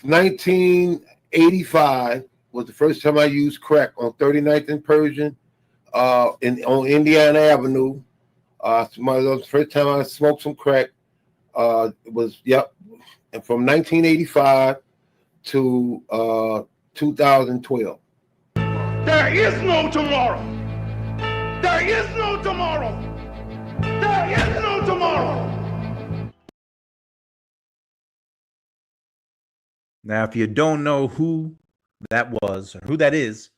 1985 was the first time I used crack on 39th and Persian, on Indiana Avenue. That was the first time I smoked some crack. It was, yep. And from 1985 to 2012. There is no tomorrow. There is no tomorrow. There is no tomorrow. Now, if you don't know who that was or who that is,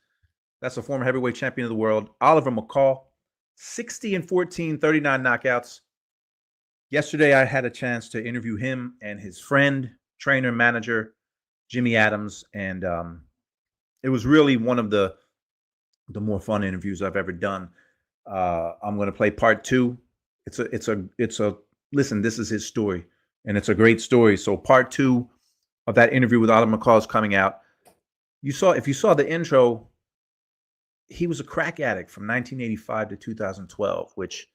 that's a former heavyweight champion of the world, Oliver McCall, 60-14, 39 knockouts. Yesterday, I had a chance to interview him and his friend, trainer, manager, Jimmy Adams, and it was really one of the more fun interviews I've ever done. I'm going to play part two. Listen, this is his story, and it's a great story. So part two of that interview with Oliver McCall is coming out. If you saw the intro, he was a crack addict from 1985 to 2012, which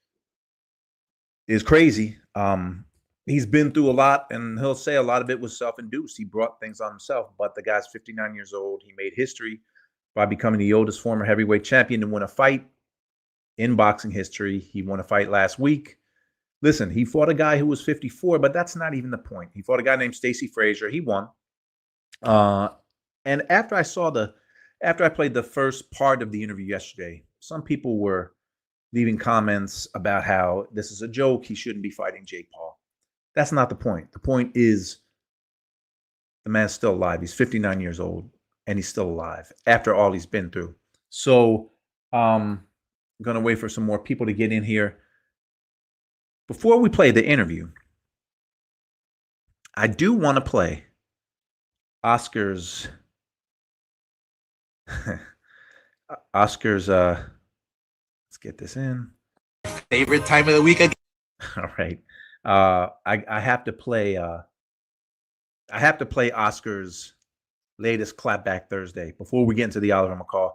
is crazy. He's been through a lot, and he'll say a lot of it was self-induced. He brought things on himself, but the guy's 59 years old. He made history by becoming the oldest former heavyweight champion to win a fight in boxing history. He won a fight last week. Listen, he fought a guy who was 54, but that's not even the point. He fought a guy named Stacey Frazier. He won. And after I played the first part of the interview yesterday, some people were leaving comments about how this is a joke. He shouldn't be fighting Jake Paul. That's not the point. The point is the man's still alive. He's 59 years old, and he's still alive after all he's been through. So I'm going to wait for some more people to get in here. Before we play the interview, I do want to play Oscar's let's get this in. Favorite time of the week again. All right. I have to play Oscar's latest Clapback Thursday before we get into the Oliver McCall,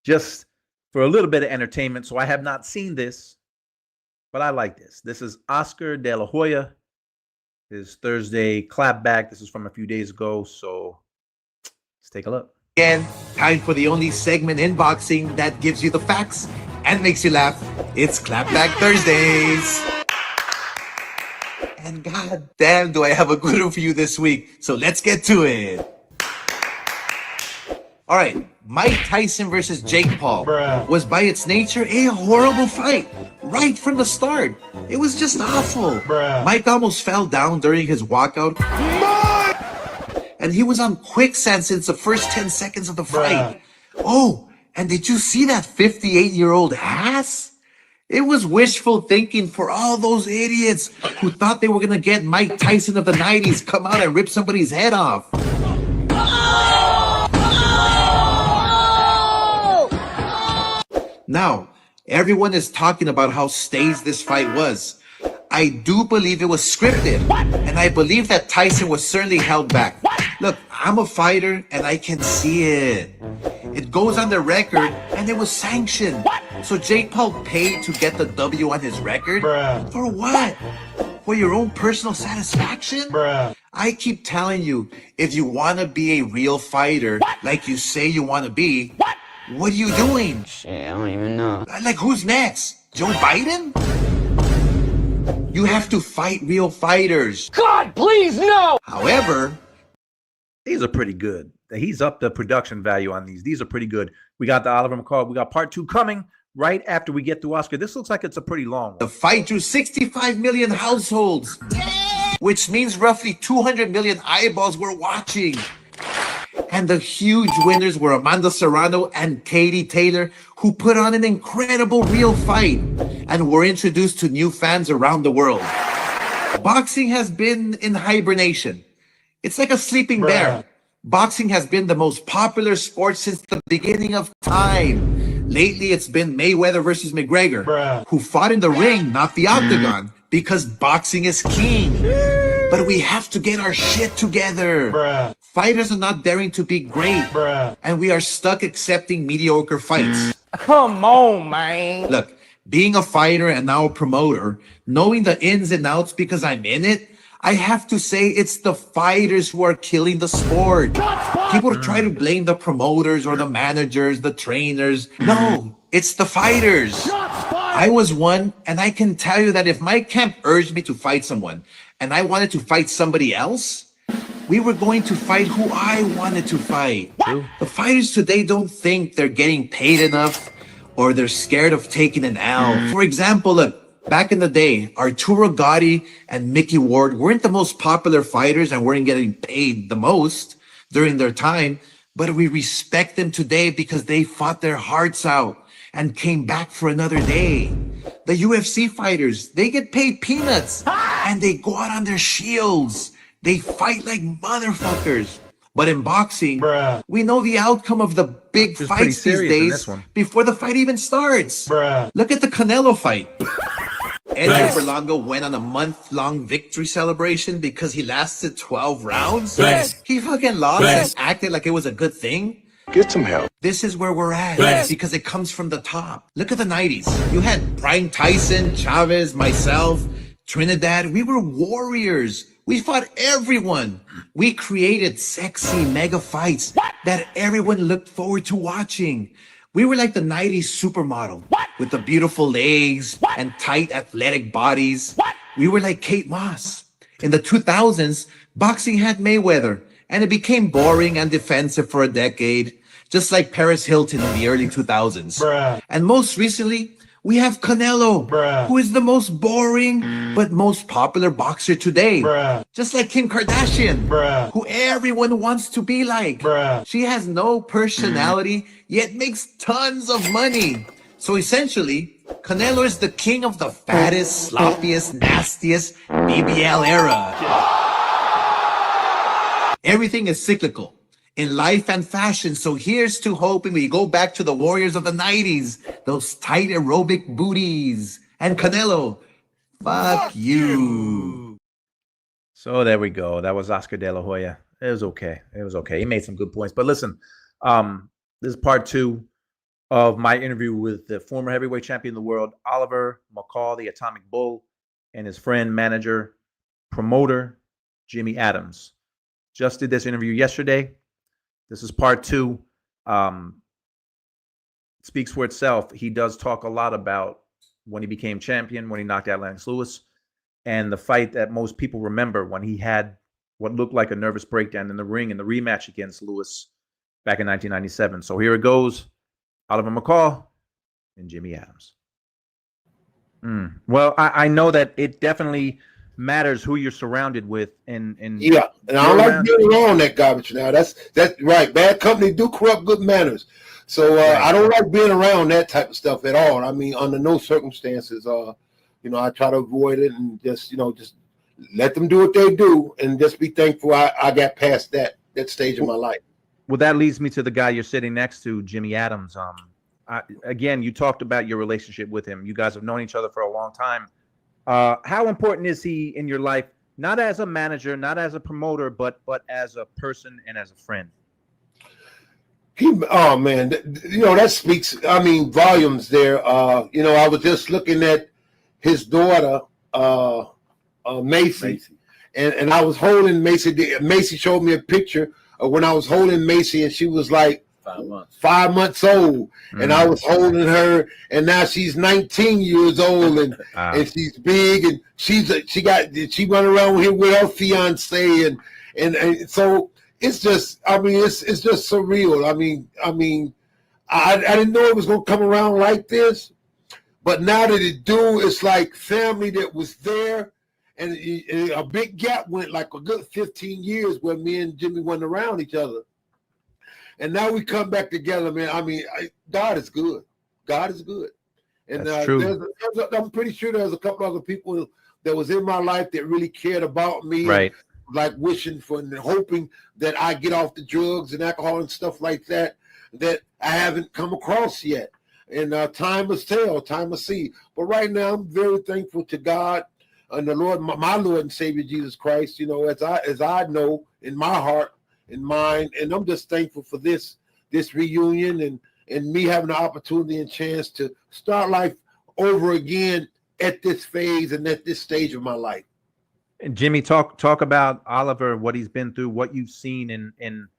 just for a little bit of entertainment. So I have not seen this, but I like this. This is Oscar De La Hoya, his Thursday Clapback. This is from a few days ago, so let's take a look. Again, time for the only segment in boxing that gives you the facts and makes you laugh. It's Clapback Thursdays. And god damn, do I have a good one for you this week. So let's get to it. All right, Mike Tyson versus Jake Paul was by its nature a horrible fight right from the start. It was just awful. Mike almost fell down during his walkout. And he was on quicksand since the first 10 seconds of the fight. Oh, and did you see that 58-year-old ass? It was wishful thinking for all those idiots who thought they were going to get Mike Tyson of the 90s come out and rip somebody's head off. Now, everyone is talking about how staged this fight was. I do believe it was scripted, and I believe that Tyson was certainly held back. Look, I'm a fighter, and I can see it. It goes on the record, and it was sanctioned. So Jake Paul paid to get the W on his record? For what? For your own personal satisfaction? I keep telling you, if you want to be a real fighter, like you say you want to be, what are you doing? Shit, I don't even know. Like, who's next? Joe Biden? You have to fight real fighters. God, please, no! However, these are pretty good. He's up the production value on these. These are pretty good. We got the Oliver McCall. We got part two coming right after we get through Oscar. This looks like it's a pretty long one. the fight drew 65 million households, which means roughly 200 million eyeballs were watching. And the huge winners were Amanda Serrano and Katie Taylor, who put on an incredible real fight and were introduced to new fans around the world. Boxing has been in hibernation. It's like a sleeping bear. Boxing has been the most popular sport since the beginning of time. Lately, it's been Mayweather versus McGregor, who fought in the ring, not the octagon, because boxing is king. But we have to get our shit together. Fighters are not daring to be great, and we are stuck accepting mediocre fights. Come on, man. Look, being a fighter and now a promoter, knowing the ins and outs because I'm in it, I have to say it's the fighters who are killing the sport. People try to blame the promoters or the managers, the trainers. No, it's the fighters. I was one, and I can tell you that if my camp urged me to fight someone and I wanted to fight somebody else, we were going to fight who I wanted to fight. The fighters today don't think they're getting paid enough or they're scared of taking an L. For example, look, back in the day, Arturo Gotti and Mickey Ward weren't the most popular fighters and weren't getting paid the most during their time, but we respect them today because they fought their hearts out and came back for another day. The UFC fighters, they get paid peanuts and they go out on their shields. They fight like motherfuckers. But in boxing, we know the outcome of the big This is pretty fights these serious in days this one. before the fight even starts. Look at the Canelo fight. Edgar Berlanga went on a month-long victory celebration because he lasted 12 rounds. He fucking lost and acted like it was a good thing. Get some help. This is where we're at because it comes from the top. Look at the 90s. You had Brian Tyson, Chavez, myself, Trinidad. We were warriors. We fought everyone. We created sexy mega fights that everyone looked forward to watching. We were like the 90s supermodel with the beautiful legs and tight athletic bodies. We were like Kate Moss. In the 2000s, boxing had Mayweather and it became boring and defensive for a decade, just like Paris Hilton in the early 2000s. And most recently, we have Canelo, who is the most boring but most popular boxer today. Just like Kim Kardashian, who everyone wants to be like. She has no personality, yet makes tons of money. So essentially, Canelo is the king of the fattest, sloppiest, nastiest BBL era. Everything is cyclical in life and fashion. So here's to hoping we go back to the warriors of the 90s, those tight aerobic booties. And Canelo, fuck you. So there we go. That was Oscar De La Hoya. It was okay. It was okay. He made some good points. But listen, this is part 2 of my interview with the former heavyweight champion of the world, Oliver McCall, the Atomic Bull, and his friend, manager, promoter, Jimmy Adams. Just did this interview yesterday. This is part 2. It speaks for itself. He does talk a lot about when he became champion, when he knocked out Lennox Lewis, and the fight that most people remember when he had what looked like a nervous breakdown in the ring in the rematch against Lewis back in 1997. So here it goes. Oliver McCall and Jimmy Adams. Well, I know that it definitely matters who you're surrounded with, and yeah, and I don't like being around that garbage now. That's right. Bad company do corrupt good manners. So I don't like being around that type of stuff at all. I mean, under no circumstances, I try to avoid it and just let them do what they do and just be thankful I got past that stage of my life. Well, that leads me to the guy you're sitting next to, Jimmy Adams. Again, you talked about your relationship with him. You guys have known each other for a long time. How important is he in your life? Not as a manager, not as a promoter, but as a person and as a friend. Oh man, that speaks. I mean, volumes there. I was just looking at his daughter, Macy, and I was holding Macy. Macy showed me a picture of when I was holding Macy, and she was like 5 months old, and I was holding her, and now she's 19 years old, and she's big, and she run around here with her fiance, and so it's just, I mean, it's just surreal. I mean, I didn't know it was gonna come around like this, but now that it do, it's like family that was there, and a big gap went like a good 15 years where me and Jimmy went around each other. And now we come back together, man. I mean, God is good. God is good. And that's true. I'm pretty sure there's a couple other people that was in my life that really cared about me. Right. Like wishing for and hoping that I get off the drugs and alcohol and stuff like that I haven't come across yet. And time will tell, time will see. But right now, I'm very thankful to God and the Lord, my Lord and Savior Jesus Christ. As I know in my heart, in mind, and I'm just thankful for this reunion and me having the opportunity and chance to start life over again at this phase and at this stage of my life. And Jimmy, talk about Oliver, what he's been through, what you've seen, and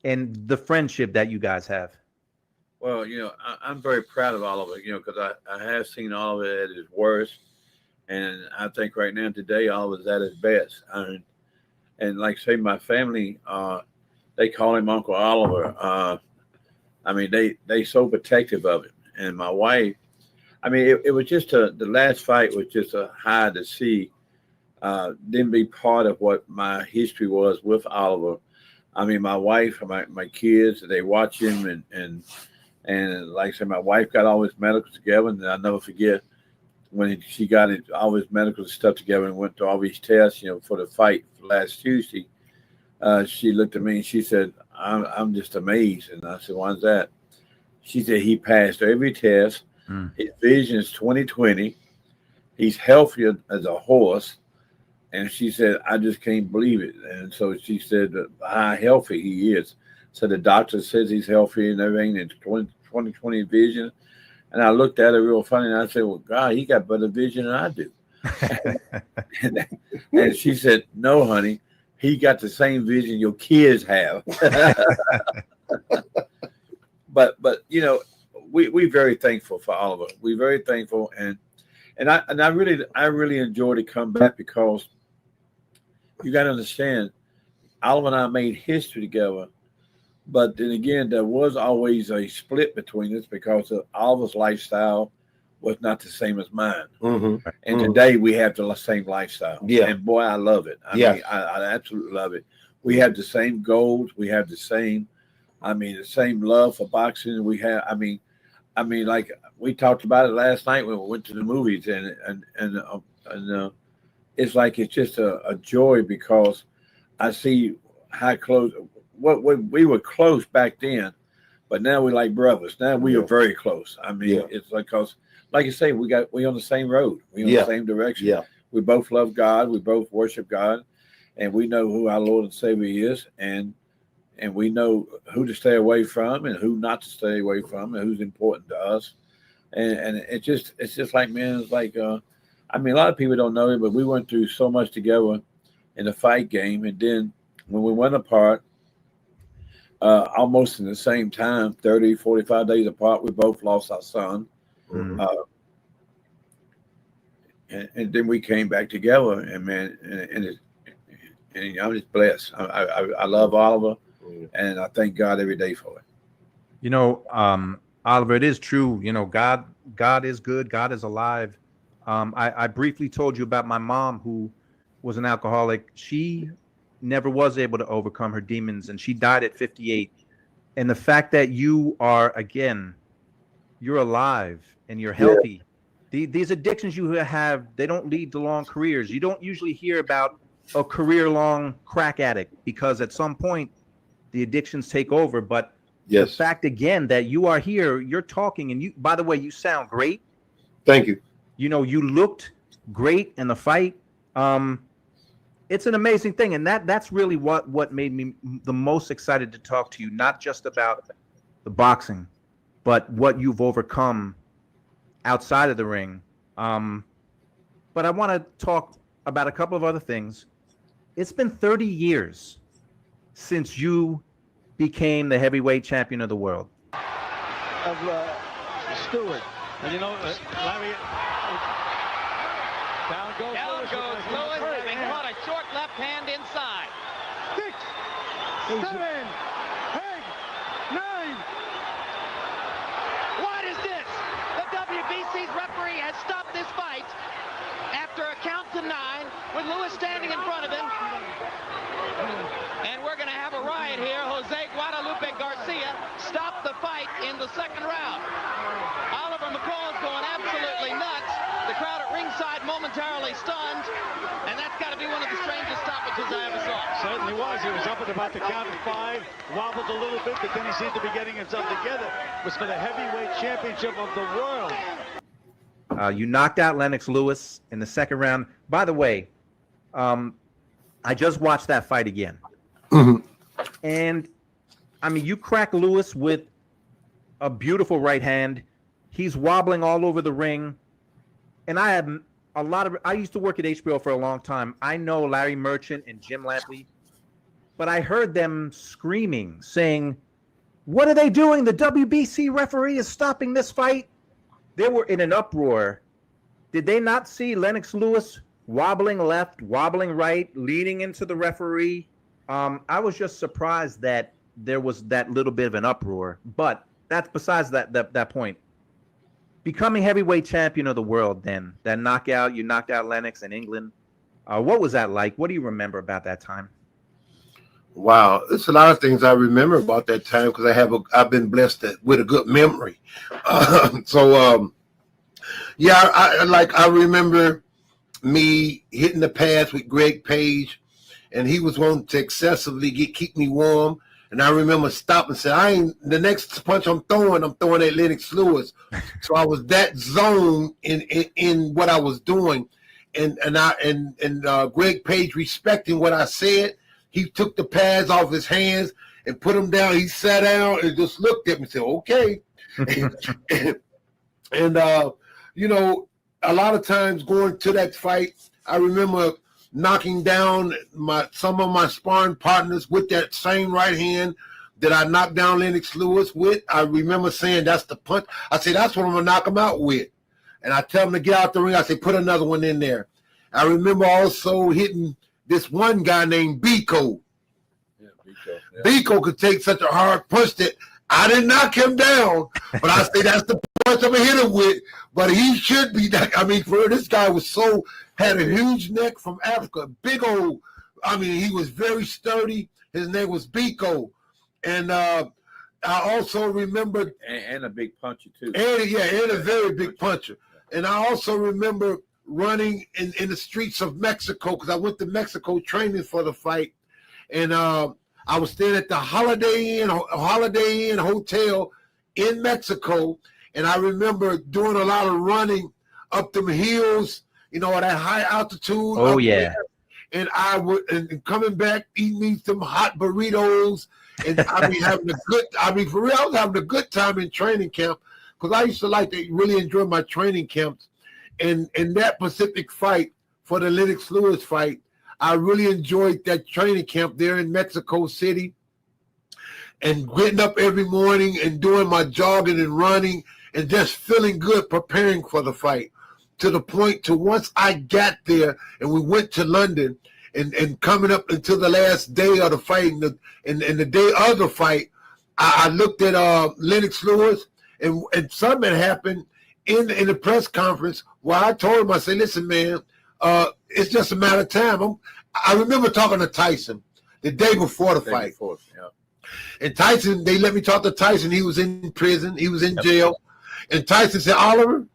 the friendship that you guys have. Well, I'm very proud of Oliver, because I have seen Oliver at his worst. And I think right now today, Oliver's at his best. And like say, my family, they call him Uncle Oliver. They so protective of him. And my wife, it was just the last fight was just a high to see. Didn't be part of what my history was with Oliver. My wife, my kids, they watch him and like I said, my wife got all his medicals together, and I'll never forget when she got all his medical stuff together and went through all these tests, for the fight last Tuesday. She looked at me and she said, I'm just amazed. And I said, why's that? She said, he passed every test. His vision is 20/20. He's healthier as a horse. And she said, I just can't believe it. And so she said how healthy he is. So the doctor says he's healthy and everything. It's 20/20 vision. And I looked at her real funny and I said, well, God, he got better vision than I do. and she said, no, honey, he got the same vision your kids have. But we're very thankful for Oliver. We're very thankful. And I really enjoyed to come back because you got to understand, Oliver and I made history together. But then again, there was always a split between us because of Oliver's lifestyle was not the same as mine. Mm-hmm. And today we have the same lifestyle. Yeah. And boy, I love it. I absolutely love it. We have the same goals. We have the same love for boxing. We have, like we talked about it last night when we went to the movies, and it's like it's just a joy because I see how close. We were close back then, but now we're like brothers. Now we are very close. It's like, because, like you say, we on the same road. We on the same direction. Yeah. We both love God. We both worship God, and we know who our Lord and Savior is, and we know who to stay away from and who not to stay away from, and who's important to us. And it's just like, man, it's like a lot of people don't know it, but we went through so much together in the fight game, and then when we went apart. Almost in the same time, 30, 45 days apart, we both lost our son. Mm-hmm. And then we came back together, and man, and I'm just blessed. I love Oliver, and I thank God every day for it. Oliver, it is true. God is good. God is alive. I briefly told you about my mom, who was an alcoholic. She never was able to overcome her demons, and she died at 58. And the fact that you are, again, you're alive and you're healthy. These addictions you have, they don't lead to long careers. You don't usually hear about a career-long crack addict because at some point the addictions take over. But the fact, again, that you are here, you're talking, and you, by the way, you sound great. Thank you. You looked great in the fight. It's an amazing thing, and that's really what made me the most excited to talk to you, not just about the boxing, but what you've overcome outside of the ring. But I want to talk about a couple of other things. It's been 30 years since you became the heavyweight champion of the world. Of Stewart. And Larry... Down goes Lewis. They caught a short left hand inside. 6, 7, 8, 9. What is this? The WBC's referee has stopped this fight after a count to 9 with Lewis standing in front of him. And we're going to have a riot here. Jose Guadalupe Garcia stopped the fight in the second round. Oliver McCall is going absolutely nuts. The crowd at ringside momentarily stunned, and that's got to be one of the strangest stoppages I ever saw. Certainly was. He was up at about the count of 5, wobbled a little bit, but then he seemed to be getting himself together. It was for the heavyweight championship of the world. You knocked out Lennox Lewis in the second round. By the way, I just watched that fight again. Mm-hmm. And, you crack Lewis with a beautiful right hand. He's wobbling all over the ring. And I have I used to work at HBO for a long time. I know Larry Merchant and Jim Lampley, but I heard them screaming, saying, "What are they doing? The WBC referee is stopping this fight." They were in an uproar. Did they not see Lennox Lewis wobbling left, wobbling right, leading into the referee? I was just surprised that there was that little bit of an uproar. But that's besides that point. Becoming heavyweight champion of the world, then that knockout, you knocked out Lennox in England. What was that like? What do you remember about that time? Wow, there's a lot of things I remember about that time because I've been blessed with a good memory. Yeah, I remember me hitting the pads with Greg Page, and he was wanting to excessively keep me warm. And I remember stopping and saying, the next punch I'm throwing at Lennox Lewis. So I was that zone in what I was doing. And Greg Page, respecting what I said, he took the pads off his hands and put them down. He sat down and just looked at me and said, okay. and a lot of times going to that fight, I remember knocking down some of my sparring partners with that same right hand that I knocked down Lennox Lewis with. I remember saying, that's the punch. I said, that's what I'm going to knock him out with. And I tell him to get out the ring. I say, put another one in there. I remember also hitting this one guy named Biko. Yeah, Biko. Yeah. Biko could take such a hard punch that I didn't knock him down, but I say that's the punch I'm going to hit him with. But he should be that. I mean, this guy had a huge neck from Africa, big old. I mean, he was very sturdy. His name was Biko, and I also remember and a big puncher too. And a very big puncher. And I also remember running in the streets of Mexico because I went to Mexico training for the fight, and I was staying at the Holiday Inn Hotel in Mexico, and I remember doing a lot of running up them hills. At that high altitude. Oh, yeah. And I would, and coming back, eating me some hot burritos. And I mean, for real, I was having a good time in training camp because I used to like to really enjoy my training camps. And in that Pacific fight, for the Lennox Lewis fight, I really enjoyed that training camp there in Mexico City and getting up every morning and doing my jogging and running and just feeling good preparing for the fight. To the point to once I got there and we went to London and coming up until the last day of the fight and the day of the fight, I looked at Lennox Lewis and something happened in the press conference where I told him, I said, listen, man, it's just a matter of time. I remember talking to Tyson the day before the fight. And Tyson, they let me talk to Tyson. He was in prison. He was in jail. And Tyson said, Oliver,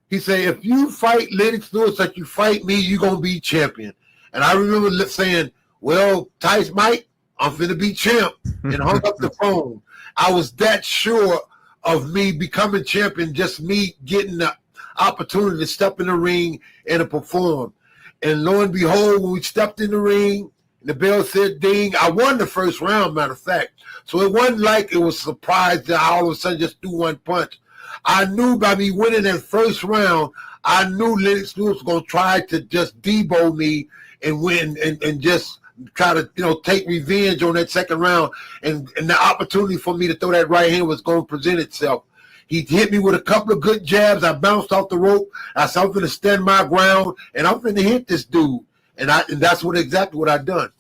he said, if you fight Lennox Lewis like you fight me, you're going to be champion. And I remember saying, well, Tyson, Mike, I'm finna be champ, and hung up the phone. I was that sure of me becoming champion, just me getting the opportunity to step in the ring and to perform. And lo and behold, when we stepped in the ring, the bell said ding. I won the first round, matter of fact. So it wasn't like it was a surprise that I all of a sudden just threw one punch. I knew by me winning that first round, I knew Lennox Lewis was going to try to just debo me and win and just try to, take revenge on that second round. And the opportunity for me to throw that right hand was going to present itself. He hit me with a couple of good jabs. I bounced off the rope. I said, I'm going to stand my ground, and I'm going to hit this dude. And that's exactly what I done.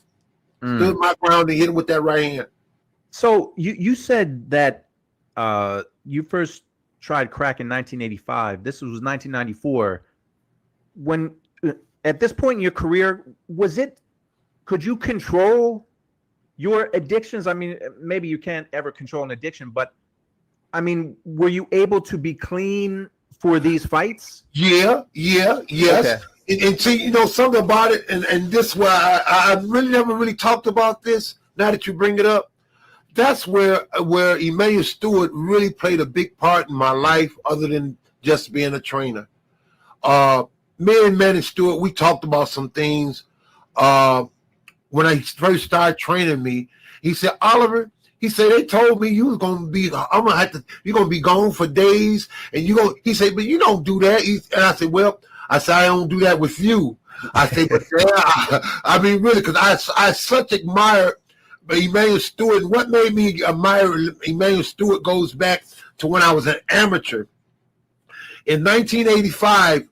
Stood my ground and hit him with that right hand. So you said that you first tried crack in 1985. This was 1994. When at this point in your career, could you control your addictions? I mean, maybe you can't ever control an addiction, but I mean, were you able to be clean for these fights? Yes. Okay. And see, something about it, and this why I really never really talked about this. Now that you bring it up, that's where Emmanuel Stewart really played a big part in my life, other than just being a trainer. Me and Manny Stewart, we talked about some things. When I first started training me, he said, Oliver, he said, they told me you was gonna be, you're gonna be gone for days, and he said, but you don't do that. And I said, well, I said, I don't do that with you. I say, but yeah, I mean, really, because I such admire Emmanuel Stewart. And what made me admire Emmanuel Stewart goes back to when I was an amateur. In 1985,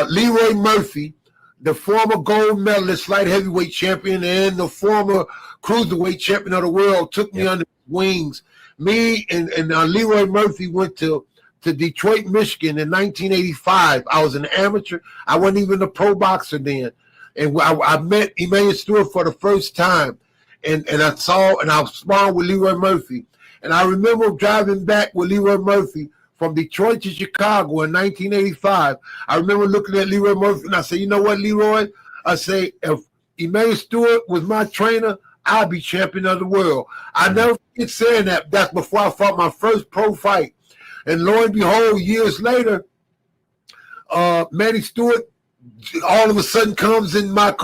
Leroy Murphy, the former gold medalist light heavyweight champion and the former cruiserweight champion of the world, took me under his wings. Me and Leroy Murphy went to Detroit, Michigan in 1985. I was an amateur. I wasn't even a pro boxer then. And I met Emmanuel Stewart for the first time. And I sparred with Leroy Murphy. And I remember driving back with Leroy Murphy from Detroit to Chicago in 1985. I remember looking at Leroy Murphy and I said, you know what, Leroy? I say, if Emmanuel Stewart was my trainer, I'd be champion of the world. I never forget saying that. That's before I fought my first pro fight. And lo and behold, years later, Manny Stewart all of a sudden comes in my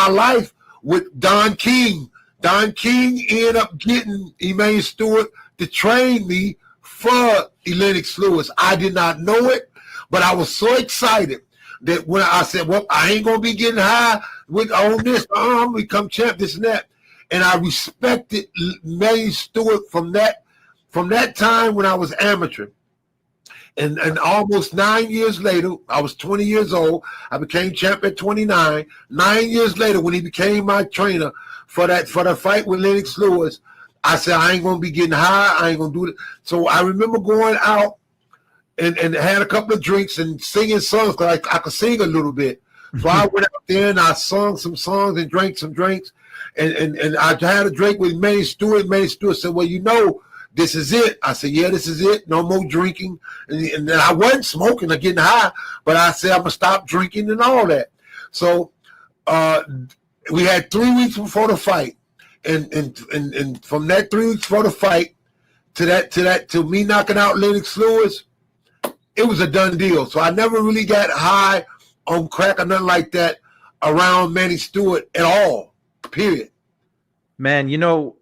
life with Don King. Don King ended up getting Emmanuel Stewart to train me for Lennox Lewis. I did not know it, but I was so excited that when I said, well, I ain't going to be getting high on this. I'm going to become champ, this and that. And I respected Emmanuel Stewart from that time when I was amateur. And almost 9 years later, I was 20 years old. I became champ at 29. 9 years later, when he became my trainer for the fight with Lennox Lewis, I said, I ain't going to be getting high. I ain't going to do it. So I remember going out and had a couple of drinks and singing songs because I could sing a little bit. So I went out there and I sung some songs and drank some drinks. And I had a drink with Manny Stewart. Manny Stewart said, well, you know, this is it. I said, yeah, this is it. No more drinking. And then I wasn't smoking or getting high, but I said I'm going to stop drinking and all that. So we had 3 weeks before the fight. And from that 3 weeks before the fight to me knocking out Lennox Lewis, it was a done deal. So I never really got high on crack or nothing like that around Manny Stewart at all, period. Man, you know,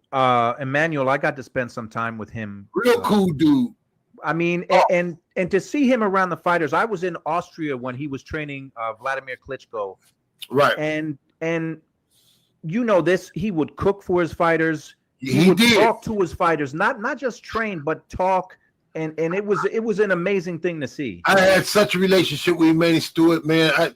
Emmanuel, I got to spend some time with him. Real cool dude. I mean, and to see him around the fighters. I was in Austria when he was training Vladimir Klitschko. Right. And you know this, he would cook for his fighters. He would did. talk to his fighters, not just train, but talk. And it was an amazing thing to see. I had such a relationship with Manny Stewart, man. I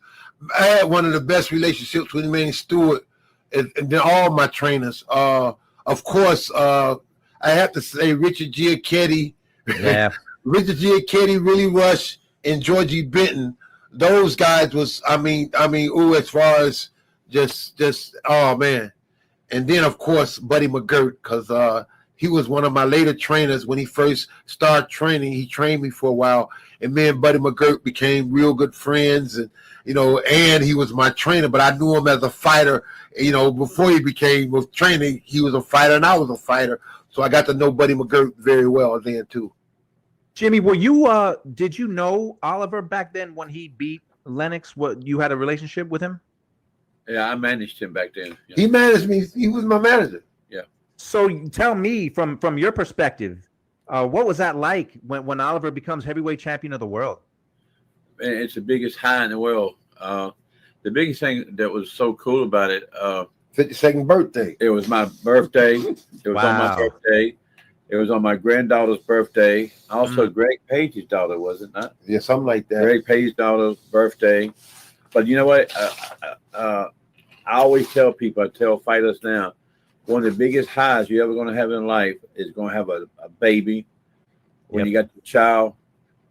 had one of the best relationships with Manny Stewart and then all my trainers. Of course, I have to say Richard Giacchetti. Yeah. Richard Giacchetti, Willie Rush, and Georgie Benton. Those guys was, as far as just oh man. And then of course Buddy McGirt, because he was one of my later trainers when he first started training. He trained me for a while, and me and Buddy McGirt became real good friends. And and he was my trainer, but I knew him as a fighter. Before he became with training, he was a fighter and I was a fighter. So I got to know Buddy McGirt very well then too. Jimmy, did you know Oliver back then when he beat Lennox? What, you had a relationship with him? Yeah, I managed him back then. Yeah. He managed me. He was my manager. Yeah. So tell me from your perspective, what was that like when Oliver becomes heavyweight champion of the world? It's the biggest high in the world. The biggest thing that was so cool about it, 52nd birthday. It was my birthday. It was on my birthday. It was on my granddaughter's birthday. Also, Greg Page's daughter, was it not? Yeah, something like that. Greg Page's daughter's birthday. But you know what? I always tell people, I tell fighters now, one of the biggest highs you're ever going to have in life is going to have a baby when you got the child,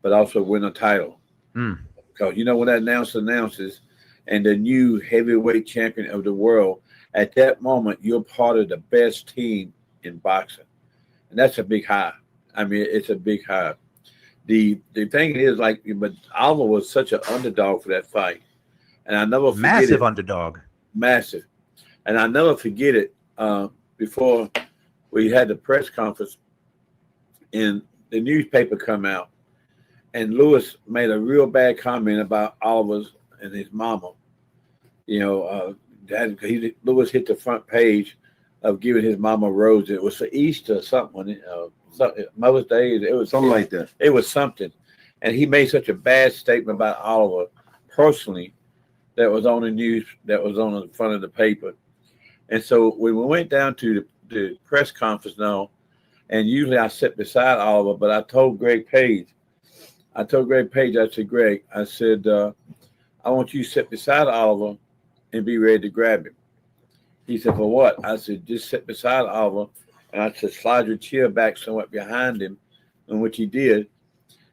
but also win a title. Because when that announcer announces and the new heavyweight champion of the world, at that moment, you're part of the best team in boxing. And that's a big high. I mean, it's a big high. The thing is, but Oliver was such an underdog for that fight. And I never forget Massive underdog. Massive. And I never forget it. Before we had the press conference and the newspaper come out, and Lewis made a real bad comment about Oliver's and his mama. Lewis hit the front page of giving his mama roses. It was for Easter or something. Mother's Day. It was something like that. It was something. and he made such a bad statement about Oliver personally that was on the news, that was on the front of the paper. And so when we went down to the press conference now, and usually I sit beside Oliver, but I told Greg Page, I said, Greg, I said, I want you to sit beside Oliver and be ready to grab him. He said, for what? I said, just sit beside Oliver, and I said, slide your chair back somewhat behind him, and which he did.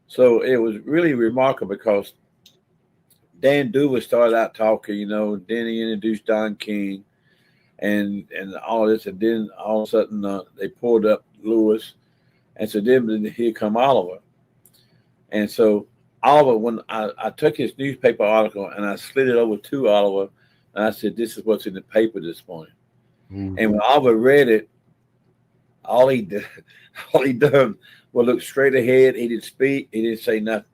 So it was really remarkable because Dan Duva started out talking, you know, then he introduced Don King and all this, and then all of a sudden they pulled up Lewis, and so then here come Oliver. And so Oliver, when I took his newspaper article and I slid it over to Oliver, and I said, this is what's in the paper this morning. Mm-hmm. And when Oliver read it, all he done was look straight ahead. He didn't speak. He didn't say nothing.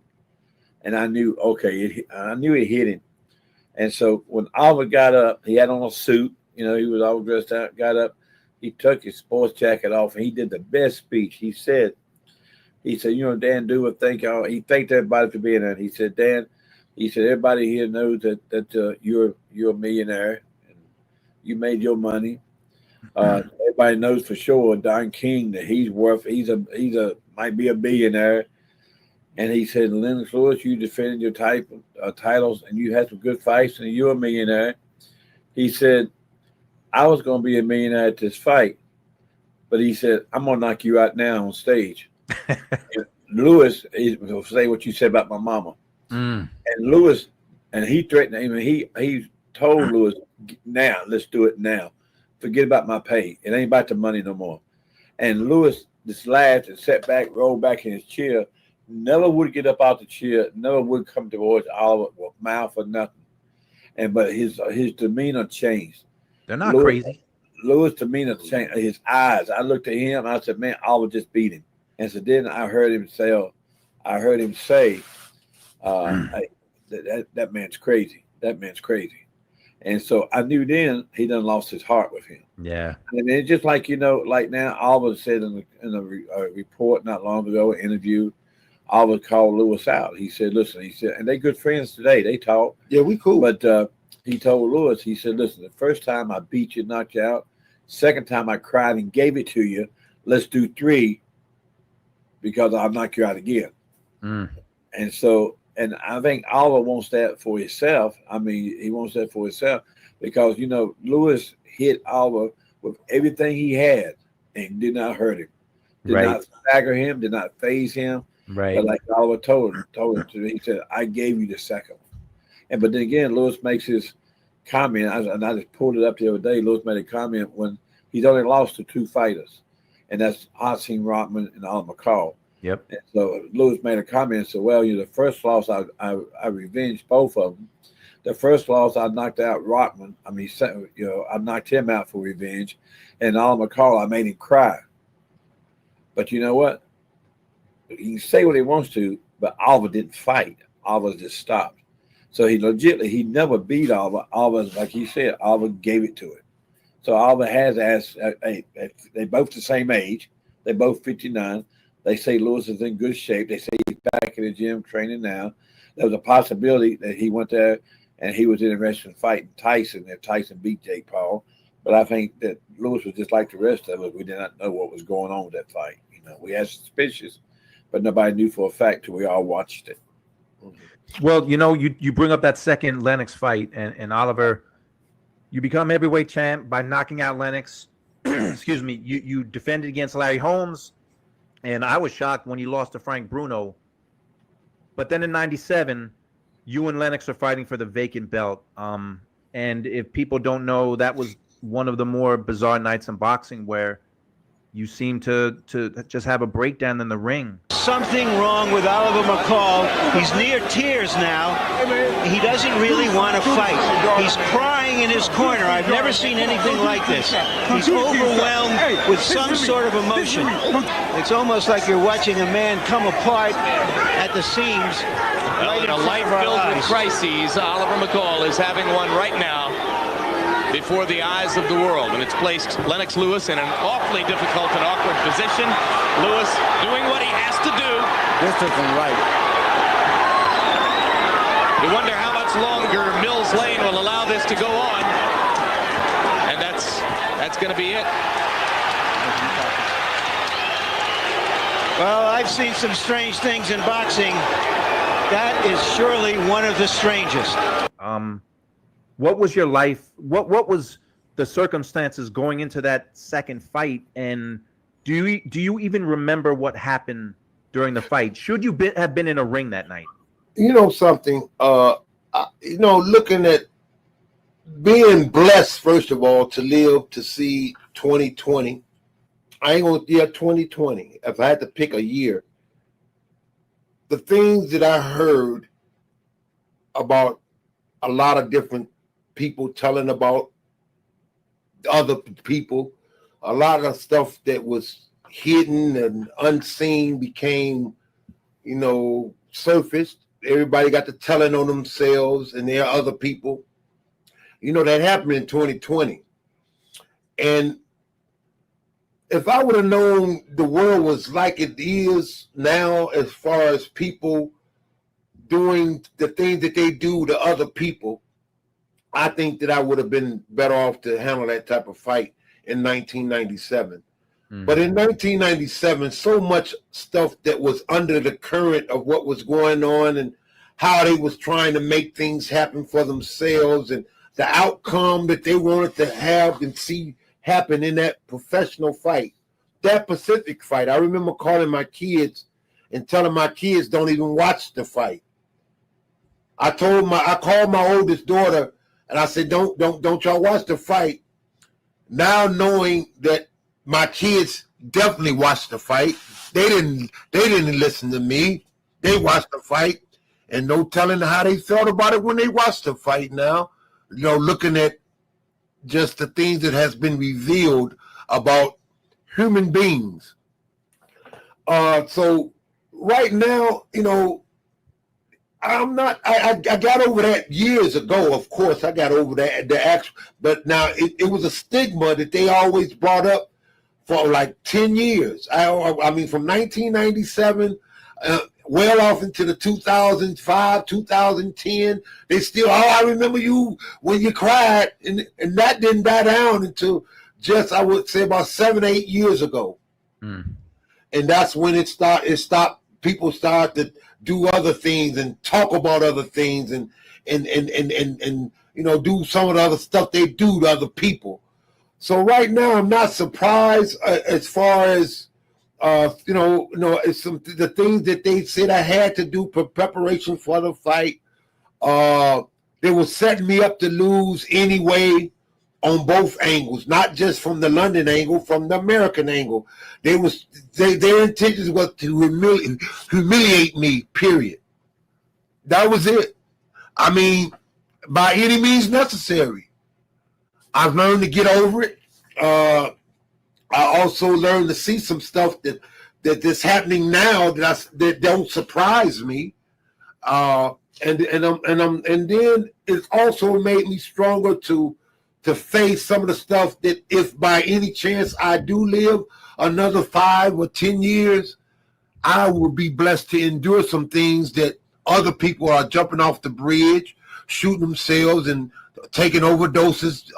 And I knew, okay, I knew it hit him. And so when Oliver got up, he had on a suit. You know, he was all dressed out, got up. He took his sports jacket off, and he did the best speech. He said, you know, Dan Duva, he thanked everybody for being there. He said, Dan, he said, everybody here knows that you're a millionaire and you made your money. Everybody knows for sure Don King that he's might be a billionaire. And he said, Lennox Lewis, you defended your titles and you had some good fights and you're a millionaire. He said, I was going to be a millionaire at this fight, but he said, I'm going to knock you out now on stage. Lewis will say what you said about my mama. Mm. And Lewis, and he threatened him, and he told Lewis, now, let's do it now. Forget about my pay. It ain't about the money no more. And Lewis just laughed and sat back, rolled back in his chair, never would get up out the chair, never would come towards Oliver with mouth or nothing. But his demeanor changed. They're not crazy. Lewis' demeanor changed. His eyes. I looked at him. I said, man, Oliver just beat him. And so then I heard him say, that man's crazy. That man's crazy. And so I knew then he done lost his heart with him. Yeah. And it's just like, you know, like now Oliver said in a report not long ago, an interview, Oliver called Lewis out. He said, listen, he said, and they good friends today. They talk. Yeah, we cool. But he told Lewis, he said, listen, the first time I beat you, knocked you out. Second time I cried and gave it to you. Let's do 3 because I'll knock you out again. Mm. And so, and I think Oliver wants that for himself. I mean, he wants that for himself because, you know, Lewis hit Oliver with everything he had and did not hurt him. Did not stagger him, did not phase him. Right. But like Oliver told him to, he said, I gave you the second one. But then again, Lewis makes his comment, and I just pulled it up the other day. Lewis made a comment when he's only lost to 2 fighters, and that's Hasim Rothman and Alan McCall. Yep. And so Lewis made a comment and said, well, you know, the first loss, I revenged both of them. The first loss, I knocked out Rothman. I mean, you know, I knocked him out for revenge. And Alan McCall, I made him cry. But you know what? He can say what he wants to, but Oliver didn't fight. Oliver just stopped. So he never beat Oliver. Oliver, like he said, Oliver gave it to him. So Oliver has asked, they both the same age. They're both 59. They say Lewis is in good shape. They say he's back in the gym training now. There was a possibility that he went there and he was interested in fighting Tyson if Tyson beat Jake Paul. But I think that Lewis was just like the rest of us. We did not know what was going on with that fight. You know, we had suspicions, but nobody knew for a fact till we all watched it. Mm-hmm. Well, you know, you bring up that second Lennox fight, and Oliver, you become heavyweight champ by knocking out Lennox. Excuse me. You defended against Larry Holmes, and I was shocked when you lost to Frank Bruno. But then in '97, you and Lennox are fighting for the vacant belt. And if people don't know, that was one of the more bizarre nights in boxing where you seem to just have a breakdown in the ring. Something wrong with Oliver McCall. He's near tears now. He doesn't really want to fight. He's crying in his corner. I've never seen anything like this. He's overwhelmed with some sort of emotion. It's almost like you're watching a man come apart at the seams. Well, in a life filled with crises, Oliver McCall is having one right now before the eyes of the world, and it's placed Lennox Lewis in an awfully difficult and awkward position. Lewis doing what he has to do. This isn't right. You wonder how much longer Mills Lane will allow this to go on. And that's going to be it. Well, I've seen some strange things in boxing. That is surely one of the strangest. What was your life? What was the circumstances going into that second fight? And do you even remember what happened during the fight? Should you have been in a ring that night? You know something? Looking at being blessed, first of all, to live to see 2020. I ain't gonna 2020. If I had to pick a year, the things that I heard about a lot of different people telling about other people, a lot of stuff that was hidden and unseen became, surfaced. Everybody got to telling on themselves and their other people. That happened in 2020. And if I would have known the world was like it is now, as far as people doing the things that they do to other people, I think that I would have been better off to handle that type of fight in 1997. But in 1997, so much stuff that was under the current of what was going on and how they was trying to make things happen for themselves and the outcome that they wanted to have and see happen in that professional fight, that Pacific fight. I remember calling my kids and telling my kids don't even watch the fight. I called my oldest daughter and I said, don't y'all watch the fight. Now knowing that my kids definitely watched the fight. They didn't listen to me. They watched the fight, and no telling how they felt about it when they watched the fight now. Looking at just the things that has been revealed about human beings. So right now, I'm not. I got over that years ago. Of course, I got over that. But now it was a stigma that they always brought up for like 10 years. I mean, from 1997, well off into the 2005, 2010, they still, I remember you when you cried, and that didn't die down until just, I would say, about 7, 8 years ago. And that's when it stopped. People started to do other things and talk about other things and do some of the other stuff they do to other people. So right now, I'm not surprised as far as, it's the things that they said I had to do for preparation for the fight. They were setting me up to lose anyway on both angles, not just from the London angle, from the American angle. Their intentions was to humiliate me, period. That was it. I mean, by any means necessary. I've learned to get over it. I also learned to see some stuff that's happening now that don't surprise me. And then it's also made me stronger to face some of the stuff that if by any chance I do live another 5 or 10 years, I will be blessed to endure some things that other people are jumping off the bridge, shooting themselves and taking overdoses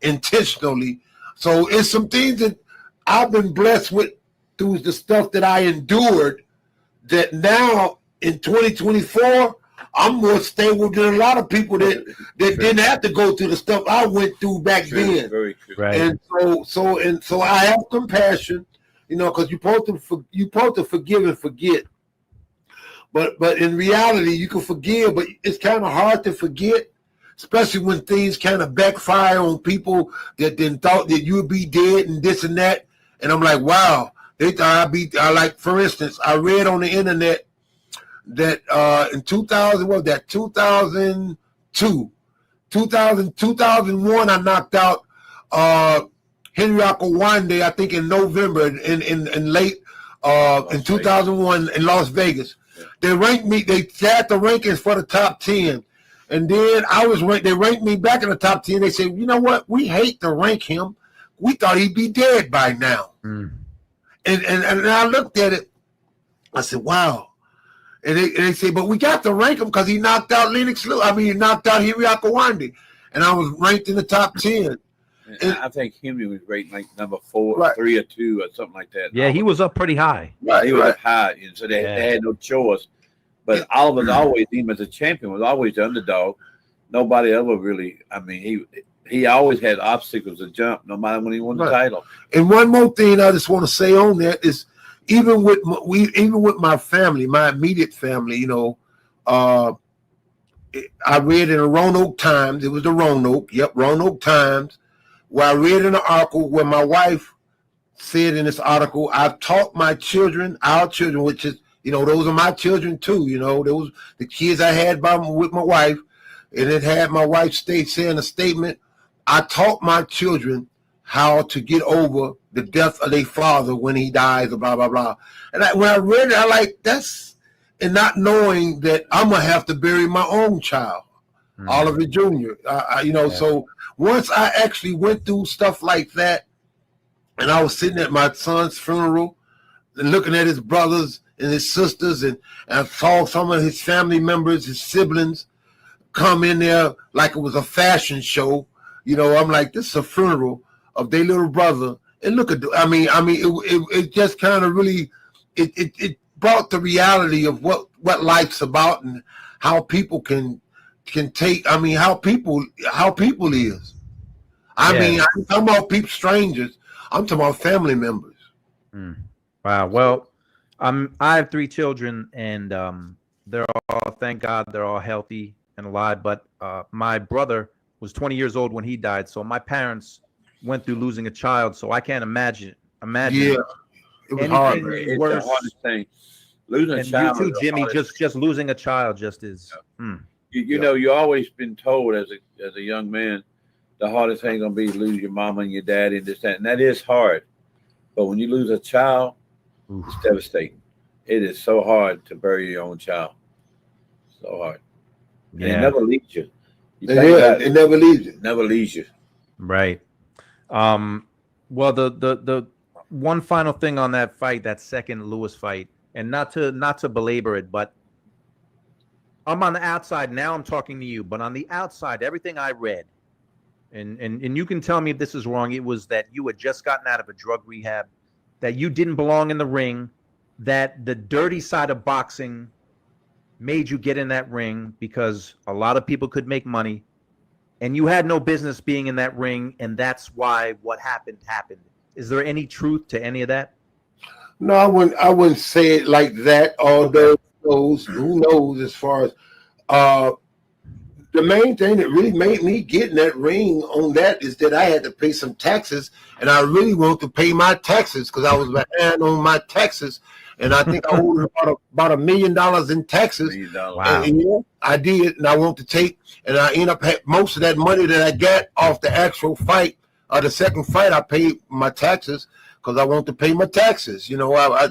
intentionally. So it's some things that I've been blessed with through the stuff that I endured, that now in 2024, I'm more stable than a lot of people that didn't have to go through the stuff I went through back then. Very true. Right. And so I have compassion, because you're supposed to forgive and forget. But in reality, you can forgive, but it's kind of hard to forget, especially when things kind of backfire on people that then thought that you would be dead and this and that. And I'm like, wow, they thought I'd be, for instance, I read on the internet that in 2002, 2001, I knocked out Henry Akawande, I think in November, in late in 2001 in Las Vegas. They ranked me, they had the rankings for the top 10. And then they ranked me back in the top 10. They said, you know what? We hate to rank him. We thought he'd be dead by now. And I looked at it. I said, wow. And they say, but we got to rank him because he knocked out Lennox Lewis. I mean, he knocked out Henry Akawande. And I was ranked in the top 10. And I think Henry was ranked like number 4, Right. 3 or 2 or something like that. Yeah, he was up pretty high. Right, He was right. up high, and so they had no choice. But Oliver's always, him as a champion, was always the underdog. Nobody ever really, I mean, he always had obstacles to jump, no matter when he won the title. And one more thing I just want to say on that is, even with my family, my immediate family, you know, I read in the Roanoke Times. It was the Roanoke, Roanoke Times, where I read in an article where my wife said in this article, I've taught my children, our children, which is, you know, those are my children too. You know, those the kids I had with my wife, and it had my wife saying a statement. I taught my children how to get over the death of their father when he dies, blah, blah, blah. And when I read it, I like, that's, and not knowing that I'm going to have to bury my own child, Oliver Jr. So once I actually went through stuff like that, and I was sitting at my son's funeral and looking at his brothers and his sisters, and I saw some of his family members, his siblings, come in there like it was a fashion show. You know, I'm like, this is a funeral of their little brother. And look at, it just kind of really, it brought the reality of what life's about and how people can take, how people is. I mean, I'm talking about people, strangers. I'm talking about family members. Wow. Well, I have 3 children, and they're all, thank God, they're all healthy and alive. But my brother was 20 years old when he died, so my parents went through losing a child. So I can't imagine. Yeah, it was hard. It's Worse. the hardest thing. Losing a And child. you is too, the Jimmy. hardest Just losing a child just is. You know, you always been told as a young man, the hardest thing gonna be to lose your mama and your dad and this, that, and that is hard. But when you lose a child, it's devastating. It is so hard to bury your own child. So hard. And it never leaves you. It never leaves you. Never leaves you. Right. Well, the one final thing on that fight, that second Lewis fight, and not to belabor it, but I'm on the outside now. I'm talking to you, but on the outside, everything I read, and you can tell me if this is wrong. It was that you had just gotten out of a drug rehab, that you didn't belong in the ring, that the dirty side of boxing made you get in that ring because a lot of people could make money, and you had no business being in that ring, and that's why what happened. Is there any truth to any of that? No, I wouldn't say it like that. Although who knows as far as the main thing that really made me get in that ring on that is that I had to pay some taxes, and I really wanted to pay my taxes because I was behind on my taxes, and I think I owed about $1 million in taxes. Wow. And I did, and I wanted to take, and I ended up most of that money that I got off the actual fight, the second fight, I paid my taxes because I wanted to pay my taxes. You know, I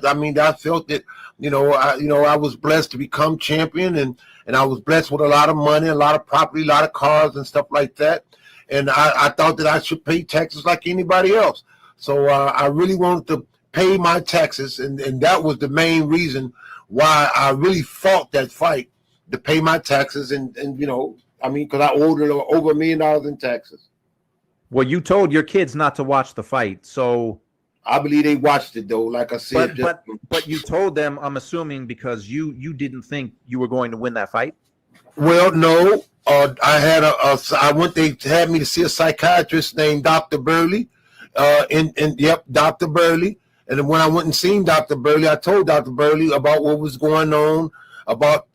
felt that, I was blessed to become champion, and I was blessed with a lot of money, a lot of property, a lot of cars and stuff like that. And I thought that I should pay taxes like anybody else. So I really wanted to pay my taxes, and that was the main reason why I really fought that fight, to pay my taxes, and because I owed over $1 million in taxes. Well, you told your kids not to watch the fight, so I believe they watched it though. Like I said, but you told them, I'm assuming, because you didn't think you were going to win that fight. Well, no. I had they had me to see a psychiatrist named Dr. Burley. Dr. Burley. And then when I went and seen Dr. Burley, I told Dr. Burley about what was going on, about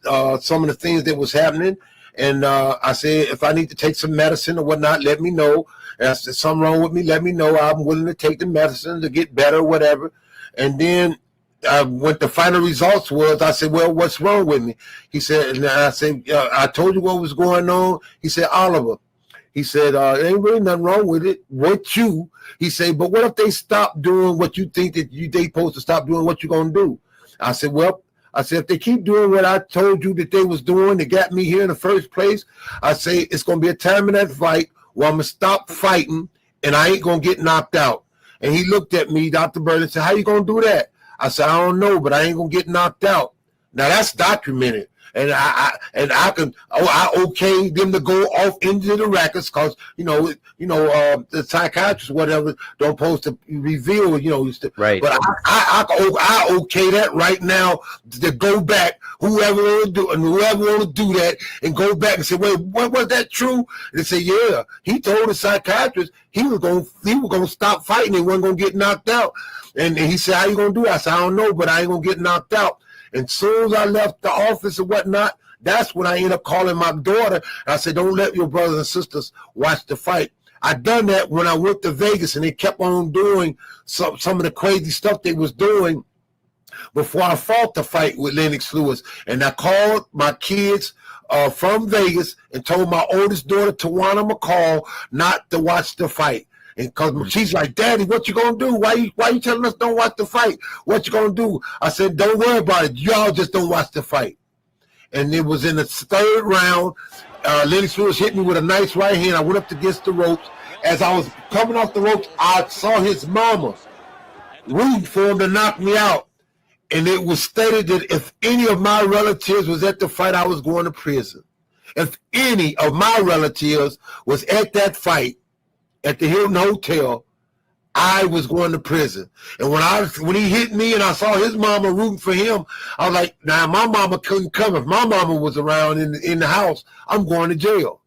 some of the things that was happening. And I said, if I need to take some medicine or whatnot, let me know. And if there's something wrong with me, let me know. I'm willing to take the medicine to get better or whatever. And then what the final results was, I said, well, what's wrong with me? He said, and I said, I told you what was going on. He said, Oliver. He said, there ain't really nothing wrong with it. He said, but what if they stop doing what you think that they supposed to stop doing? What you gonna do? I said, well, if they keep doing what I told you that they was doing, that got me here in the first place, I say it's gonna be a time in that fight where I'm gonna stop fighting and I ain't gonna get knocked out. And he looked at me, Dr. Burley, and said, how you gonna do that? I said, I don't know, but I ain't gonna get knocked out. Now that's documented. And I okay them to go off into the records because the psychiatrists whatever don't supposed to reveal Right. But I okay that right now to go back whoever want to do that and go back and say wait what was that true? And they say yeah he told the psychiatrist he was gonna stop fighting and wasn't gonna get knocked out and he said how you gonna do that? I said I don't know but I ain't gonna get knocked out. And soon as I left the office and whatnot, that's when I ended up calling my daughter. And I said, don't let your brothers and sisters watch the fight. I done that when I went to Vegas, and they kept on doing some of the crazy stuff they was doing before I fought the fight with Lennox Lewis. And I called my kids from Vegas and told my oldest daughter, Tawana McCall, not to watch the fight. And cause she's like, Daddy, what you gonna do? Why you telling us don't watch the fight? What you gonna do? I said, don't worry about it. Y'all just don't watch the fight. And it was in the third round. Lennox Lewis hit me with a nice right hand. I went up against the ropes. As I was coming off the ropes, I saw his mama rooting for him to knock me out. And it was stated that if any of my relatives was at the fight, I was going to prison. If any of my relatives was at that fight, at the Hilton Hotel, I was going to prison. And when he hit me and I saw his mama rooting for him, I was like, nah, my mama couldn't come. If my mama was around in the house, I'm going to jail.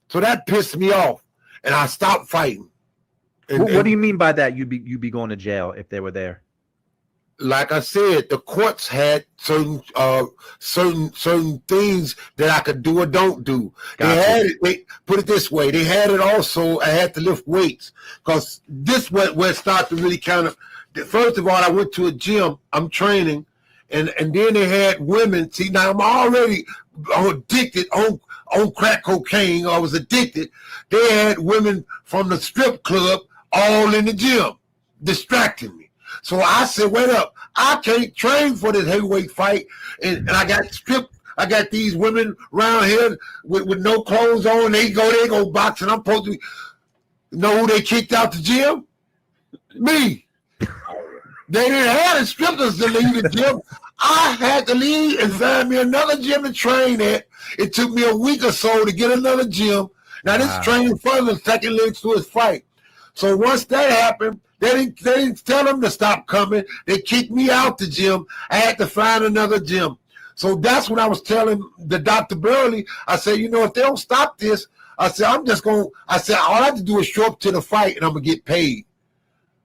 So that pissed me off, and I stopped fighting. What do you mean by that? You'd be going to jail if they were there? Like I said, the courts had certain things that I could do or don't do. Gotcha. They had it. Put it this way: they had it also. I had to lift weights because this where it started to really kind of. First of all, I went to a gym. I'm training, and then they had women. See, now I'm already addicted on crack cocaine. I was addicted. They had women from the strip club all in the gym, distracting me. So I said, wait up, I can't train for this heavyweight fight. And I got stripped. I got these women around here with no clothes on. They go boxing. I'm supposed to know who they kicked out the gym? Me. They didn't have the strippers to leave the gym. I had to leave and find me another gym to train at. It took me a week or so to get another gym. Now this training further second legs to his fight. So once that happened, they didn't tell them to stop coming. They kicked me out the gym. I had to find another gym. So that's when I was telling the Dr. Burley, I said, if they don't stop this, I said, all I have to do is show up to the fight and I'm going to get paid.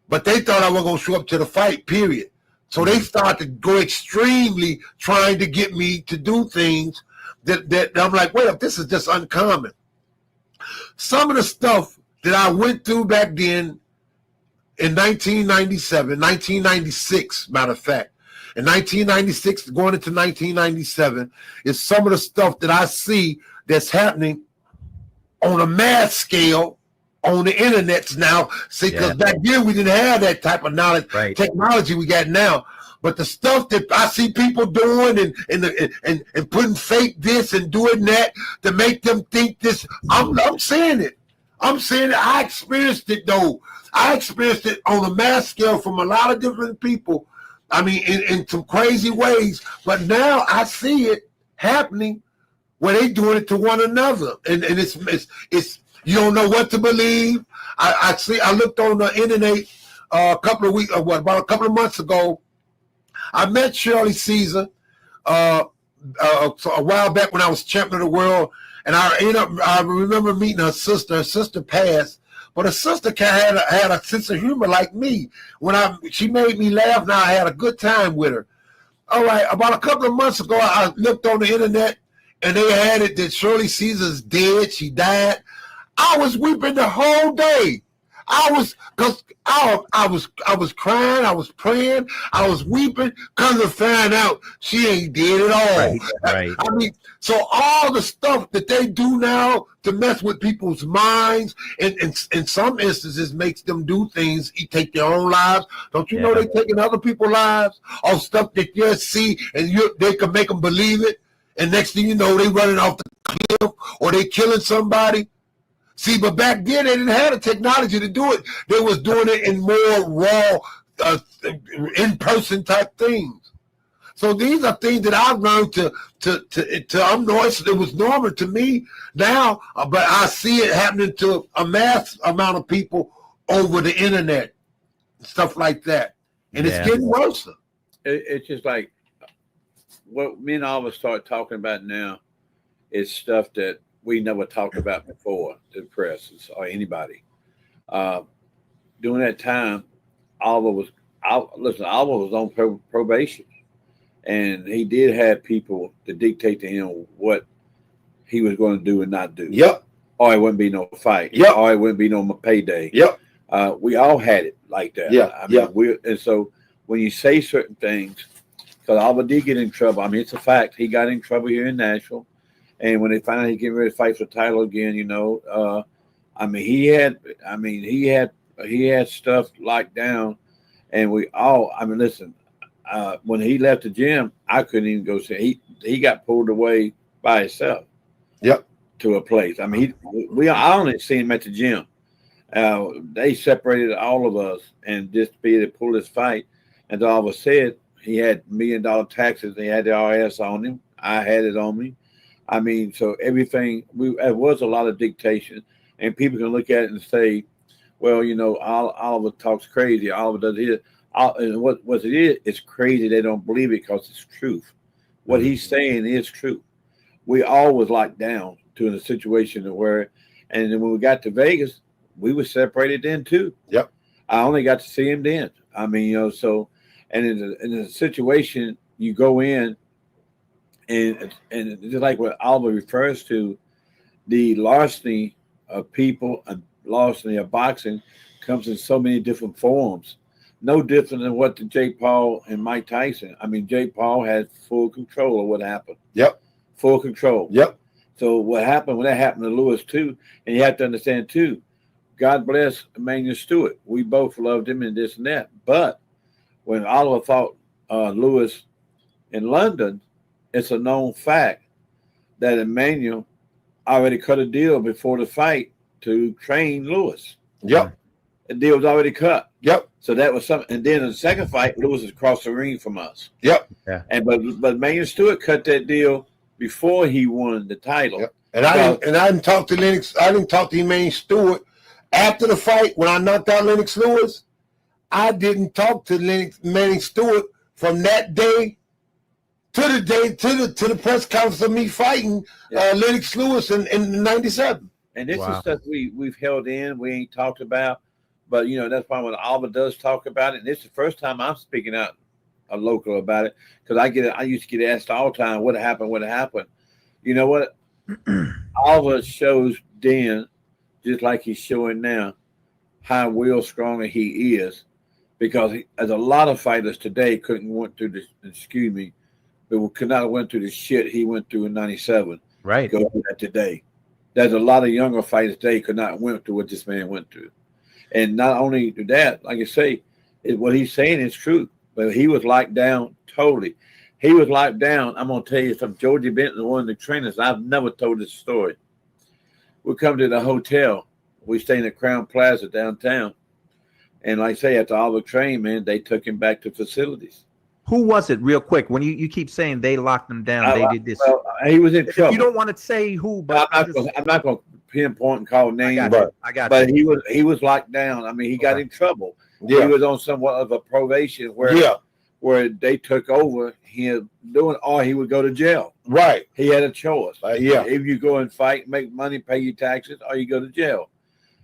But they thought I wasn't going to show up to the fight, period. So they started to go extremely trying to get me to do things that I'm like, wait up, this is just uncommon. Some of the stuff that I went through back then, in 1996, matter of fact, in 1996, going into 1997, is some of the stuff that I see that's happening on a mass scale on the internets now. See, because back then we didn't have that type of knowledge, technology we got now. But the stuff that I see people doing and putting fake this and doing that to make them think this, I'm saying it. I'm saying it. I experienced it though. I experienced it on a mass scale from a lot of different people. I mean, in some crazy ways. But now I see it happening where they doing it to one another, and it's you don't know what to believe. I looked on the internet about a couple of months ago. I met Shirley Caesar a while back when I was champion of the world, and I remember meeting her sister. Her sister passed. But her sister had a sense of humor like me. She made me laugh. Now I had a good time with her. All right, about a couple of months ago, I looked on the internet, and they had it that Shirley Caesar's dead. She died. I was weeping the whole day. I was crying. I was praying. I was weeping because to find out she ain't dead at all. Right. I mean, so all the stuff that they do now to mess with people's minds, and in some instances makes them do things, take their own lives. Don't you know they're taking other people's lives? All stuff that you see, and they can make them believe it. And next thing you know, they running off the cliff or they killing somebody. See, but back then they didn't have the technology to do it. They was doing it in more raw, in-person type things. So these are things that I've learned to it was normal to me now, but I see it happening to a mass amount of people over the internet, stuff like that, and it's getting worse. It's just like what me and Oliver start talking about now is stuff that we never talked about before, the press or anybody. During that time, Oliver was on probation, and he did have people to dictate to him what he was going to do and not do. Yep. Or it wouldn't be no fight. Yep. Or it wouldn't be no payday. Yep. We all had it like that. Yeah. I mean, and so when you say certain things, because Oliver did get in trouble. I mean, it's a fact. He got in trouble here in Nashville, and when they finally getting ready to fight for the title again, he had stuff locked down, and we all. I mean, listen. When he left the gym, I couldn't even go see. He got pulled away by himself. Yep. To a place. I mean, I only seen him at the gym. They separated all of us, and just to be able to pull this fight. And Oliver said he had $1 million taxes. He had the IRS on him. I had it on me. I mean, so everything. It was a lot of dictation, and people can look at it and say, "Well, Oliver talks crazy. Oliver does his." And what it is, it's crazy. They don't believe it because it's truth. What he's saying is true. We all was locked down to a situation where, and then when we got to Vegas, we were separated then too. Yep. I only got to see him then. I mean, so, and in a situation you go in, and just like what Oliver refers to, the larceny of people and larceny of boxing comes in so many different forms. No different than what the Jake Paul and Mike Tyson. I mean, Jake Paul had full control of what happened. Yep. Full control. Yep. So what happened when that happened to Lewis too, and you have to understand too, God bless Emmanuel Stewart. We both loved him and this and that. But when Oliver fought Lewis in London, it's a known fact that Emmanuel already cut a deal before the fight to train Lewis. Yep. The deal was already cut. Yep. So that was something. And then in the second fight, Lewis was across the ring from us. Yep. Yeah. And but Emmanuel Stewart cut that deal before he won the title. Yep. And I didn't talk to Lennox. I didn't talk to Emmanuel Stewart after the fight when I knocked out Lennox Lewis. I didn't talk to Emmanuel Stewart from that day to the day to the press conference of me fighting Lennox Lewis in '97. And this is stuff we've held in. We ain't talked about. But, that's why when Oliver does talk about it, and it's the first time I'm speaking out a local about it, because I used to get asked all the time, what happened? You know what? Oliver shows then, just like he's showing now, how real strong he is, because as a lot of fighters today couldn't went through this, but could not have went through the shit he went through in '97. Right. Go through that today. There's a lot of younger fighters today could not went through what this man went through. And not only that, like I say, what he's saying is true. But he was locked down totally. He was locked down. I'm going to tell you something. Georgie Benton, one of the trainers, I've never told this story. We come to the hotel. We stay in the Crown Plaza downtown. And like I say, after Oliver trained, man, they took him back to facilities. Who was it, real quick? When you keep saying they locked him down, they did this. Well, he was in trouble. You don't want to say who, but I'm not going to pinpoint and call names. I got but you. he was locked down. I mean, he got in trouble. Yeah. He was on somewhat of a probation where they took over him doing, or he would go to jail. Right. He had a choice. Yeah. If you go and fight, make money, pay your taxes, or you go to jail.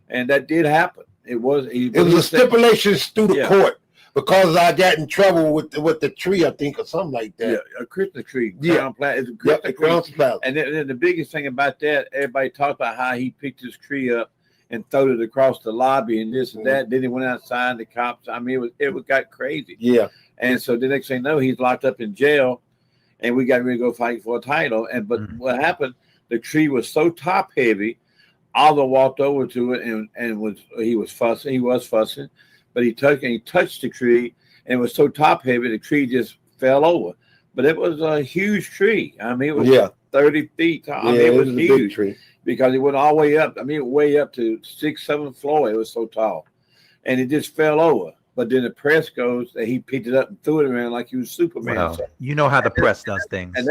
And that did happen. It was a stipulation through the court because I got in trouble with the tree, I think, or something like that. Yeah, a Christmas tree. Yeah. It's a Christmas Crown tree. Plaza. And then the biggest thing about that, everybody talked about how he picked his tree up and threw it across the lobby and this and that. Then he went outside, the cops. I mean, it got crazy. Yeah. And so the next thing you know, he's locked up in jail, and we got ready to go fight for a title. But what happened? The tree was so top heavy. Oliver walked over to it and he was fussing, but he touched the tree, and it was so top heavy the tree just fell over. But it was a huge tree. I mean, it was 30 feet tall. I mean, it was huge. A big tree. Because it went all the way up. I mean, way up to 6th, 7th floor. It was so tall, and it just fell over. but then the press goes that he picked it up and threw it around like he was Superman. Well, So- you know how the press does things. and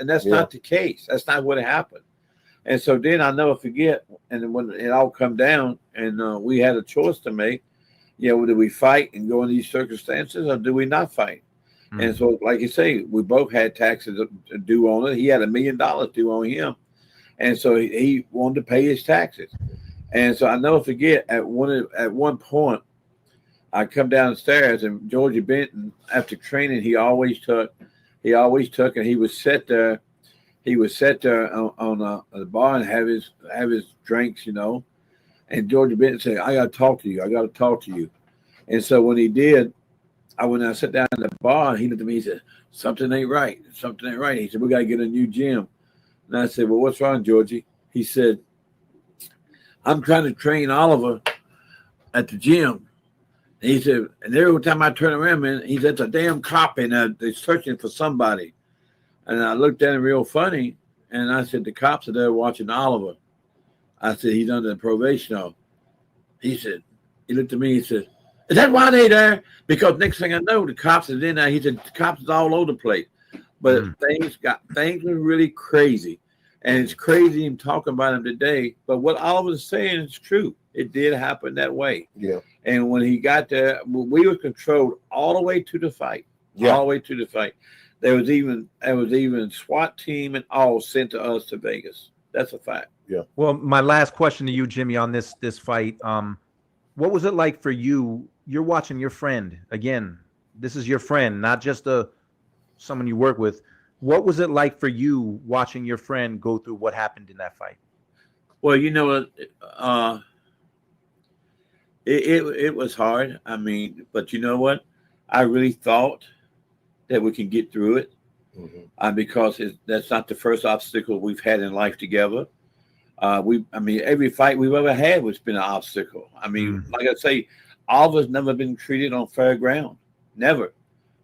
that's not the case. That's not what happened. And so then I never forget. And then when it all come down, and we had a choice to make, do we fight and go in these circumstances, or do we not fight? Mm. And so, like you say, we both had taxes due on it. He had $1 million due on him, and so he wanted to pay his taxes. And so I never forget at one point, I come downstairs and Georgie Benton, after training, he always took, and he would sit there. He would sit there on the bar and have his drinks, And Georgie Benton said, "I got to talk to you. I got to talk to you." And so when he did, I sat down at the bar, and he looked at me. He said, "Something ain't right. Something ain't right." He said, "We got to get a new gym." And I said, "Well, what's wrong, Georgie?" He said, "I'm trying to train Oliver at the gym." And he said, "And every time I turn around, man, he said, it's a damn cop in there. They're searching for somebody." And I looked at him real funny, and I said, "The cops are there watching Oliver." I said, "He's under probation." He looked at me, he said, "Is that why they there?" Because next thing I know, the cops are in there. He said, "The cops is all over the place." But things were really crazy. And it's crazy him talking about him today. But what Oliver's saying is true. It did happen that way. Yeah. And when he got there, we were controlled all the way to the fight. Yeah. All the way to the fight. There was even SWAT team and all sent to us to Vegas. That's a fact. Yeah. Well, my last question to you, Jimmy, on this fight, what was it like for you? You're watching your friend again. This is your friend, not just someone you work with. What was it like for you watching your friend go through what happened in that fight? Well, it was hard. I mean, but you know what? I really thought that we can get through it, because that's not the first obstacle we've had in life together. Every fight we've ever had has been an obstacle. I mean, like I say, all of us never been treated on fair ground. Never.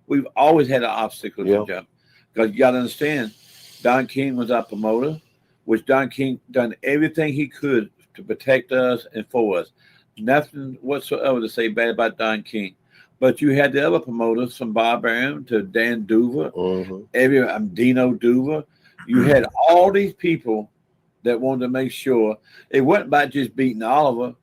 We've always had an obstacle to jump. Because you got to understand, Don King was our promoter, which Don King done everything he could to protect us and for us. Nothing whatsoever to say bad about Don King. But you had the other promoters, from Bob Arum to Dan Duva, Dino Duva. You had all these people that wanted to make sure it wasn't about just beating Oliver.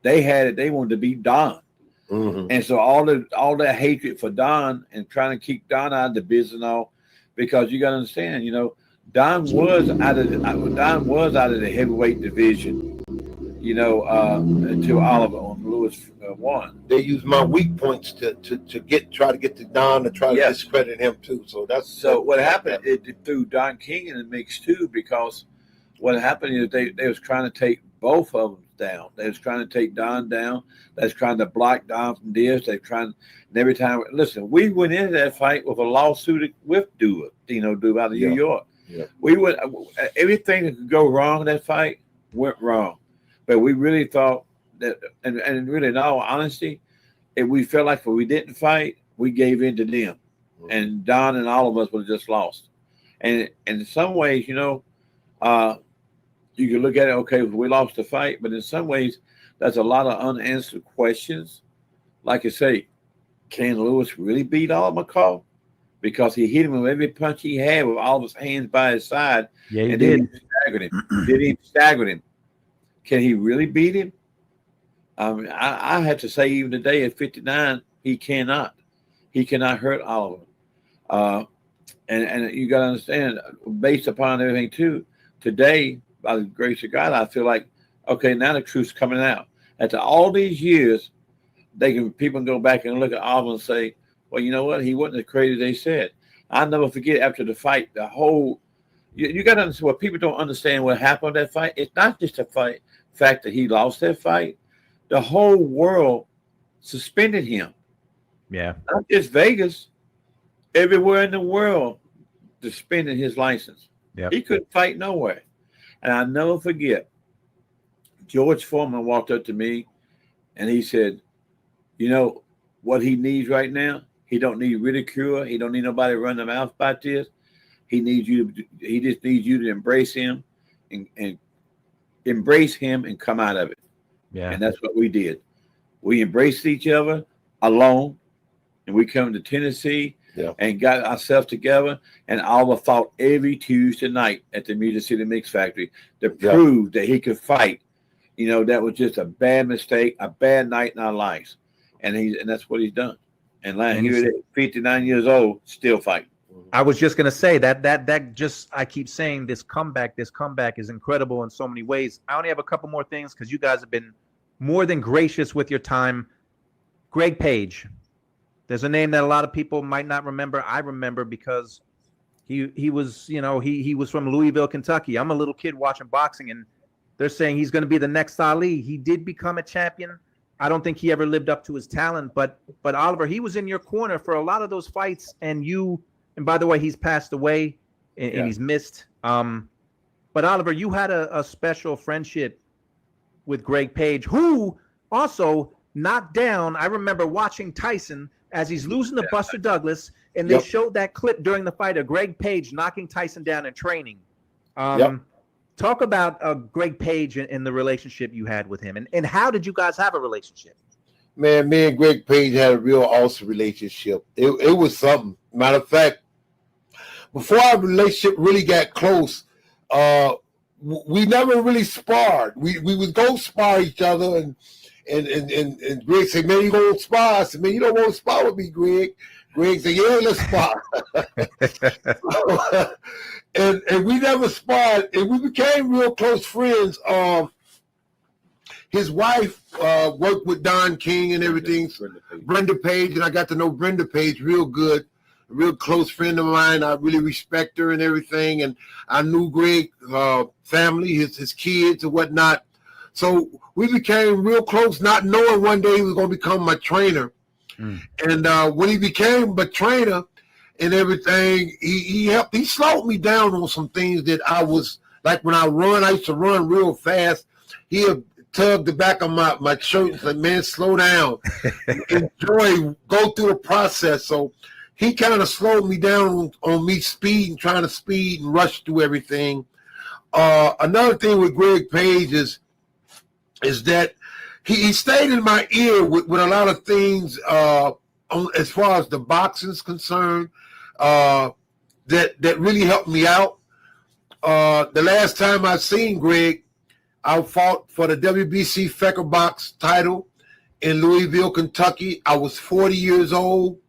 They had it. They wanted to beat Don. And so all that hatred for Don and trying to keep Don out of the business and all, because you got to understand, Don was out of the heavyweight division, until Oliver on Lewis won. They use my weak points to try to get to Don to try to discredit him too. So what happened? It threw Don King in the mix too, because what happened is they was trying to take both of them down. They was trying to take Don down. They was trying to block Don from this. And every time, listen, we went into that fight with a lawsuit with Dino Duva out of New York. Yeah. We would everything that could go wrong in that fight went wrong, but we really thought that, and really, in all honesty, if we felt like if we didn't fight, we gave in to them, and Don and all of us would have just lost. And in some ways, you can look at it, okay, we lost the fight, but in some ways, there's a lot of unanswered questions. Like I say, can Lewis really beat Oliver McCall? Because he hit him with every punch he had with all of his hands by his side. Yeah, he and did. Then he staggered him. Can he really beat him? I have to say, even today at 59, he cannot. He cannot hurt Oliver. And you got to understand, based upon everything too, today, by the grace of God, I feel like, okay, now the truth's coming out. After all these years, people can go back and look at Oliver and say, well, you know what? He wasn't as crazy as they said. I'll never forget, after the fight, the whole, you got to understand, what people don't understand what happened in that fight. It's not just the fact that he lost that fight. The whole world suspended him. Yeah. Not just Vegas. Everywhere in the world suspended his license. Yep. He couldn't fight nowhere. And I'll never forget, George Foreman walked up to me and he said, what he needs right now, he don't need ridicule. He don't need nobody running their mouth about this. He just needs you to embrace him and embrace him and come out of it. Yeah. And that's what we did. We embraced each other. alone, and we come to Tennessee and got ourselves together, and Oliver fought every Tuesday night at the Music City Mix Factory to prove that he could fight. You know, that was just a bad mistake, a bad night in our lives, and that's what he's done. And like he's 59 years old, still fighting. I was just gonna say that just I keep saying this comeback is incredible in so many ways. I only have a couple more things because you guys have been more than gracious with your time. Greg Page. There's a name that a lot of people might not remember. I remember because he was, you know, he was from Louisville, Kentucky. I'm a little kid watching boxing, and they're saying he's going to be the next Ali. He did become a champion. I don't think he ever lived up to his talent, but Oliver, he was in your corner for a lot of those fights, and by the way, he's passed away and he's missed. But Oliver, you had a special friendship with Greg Page, who also knocked down. I remember watching Tyson as he's losing to Buster Douglas, and they showed that clip during the fight of Greg Page knocking Tyson down in training. Talk about Greg Page and the relationship you had with him, and how did you guys have a relationship? Man, me and Greg Page had a real awesome relationship. It was something. Matter of fact, before our relationship really got close, we never really sparred. We would go spar each other, and Greg said, "Man, you gonna spar?" I said, "Man, you don't want to spar with me, Greg." Greg said, "Yeah, let's spar." and we never sparred, and we became real close friends. His wife worked with Don King and everything, Brenda Page, and I got to know Brenda Page real good. A real close friend of mine. I really respect her and everything, and I knew Greg's family, his kids and whatnot. So we became real close, not knowing one day he was going to become my trainer. And when he became my trainer and everything, he slowed me down on some things that I was, like when I used to run real fast. He'd tug the back of my shirt and say, "Man, slow down. Enjoy, go through the process." So he kind of slowed me down on me speeding, trying to speed and rush through everything. Another thing with Greg Page is that he stayed in my ear with a lot of things as far as the boxing is concerned that really helped me out. The last time I seen Greg, I fought for the WBC Fecker Box title in Louisville, Kentucky. I was 40 years old,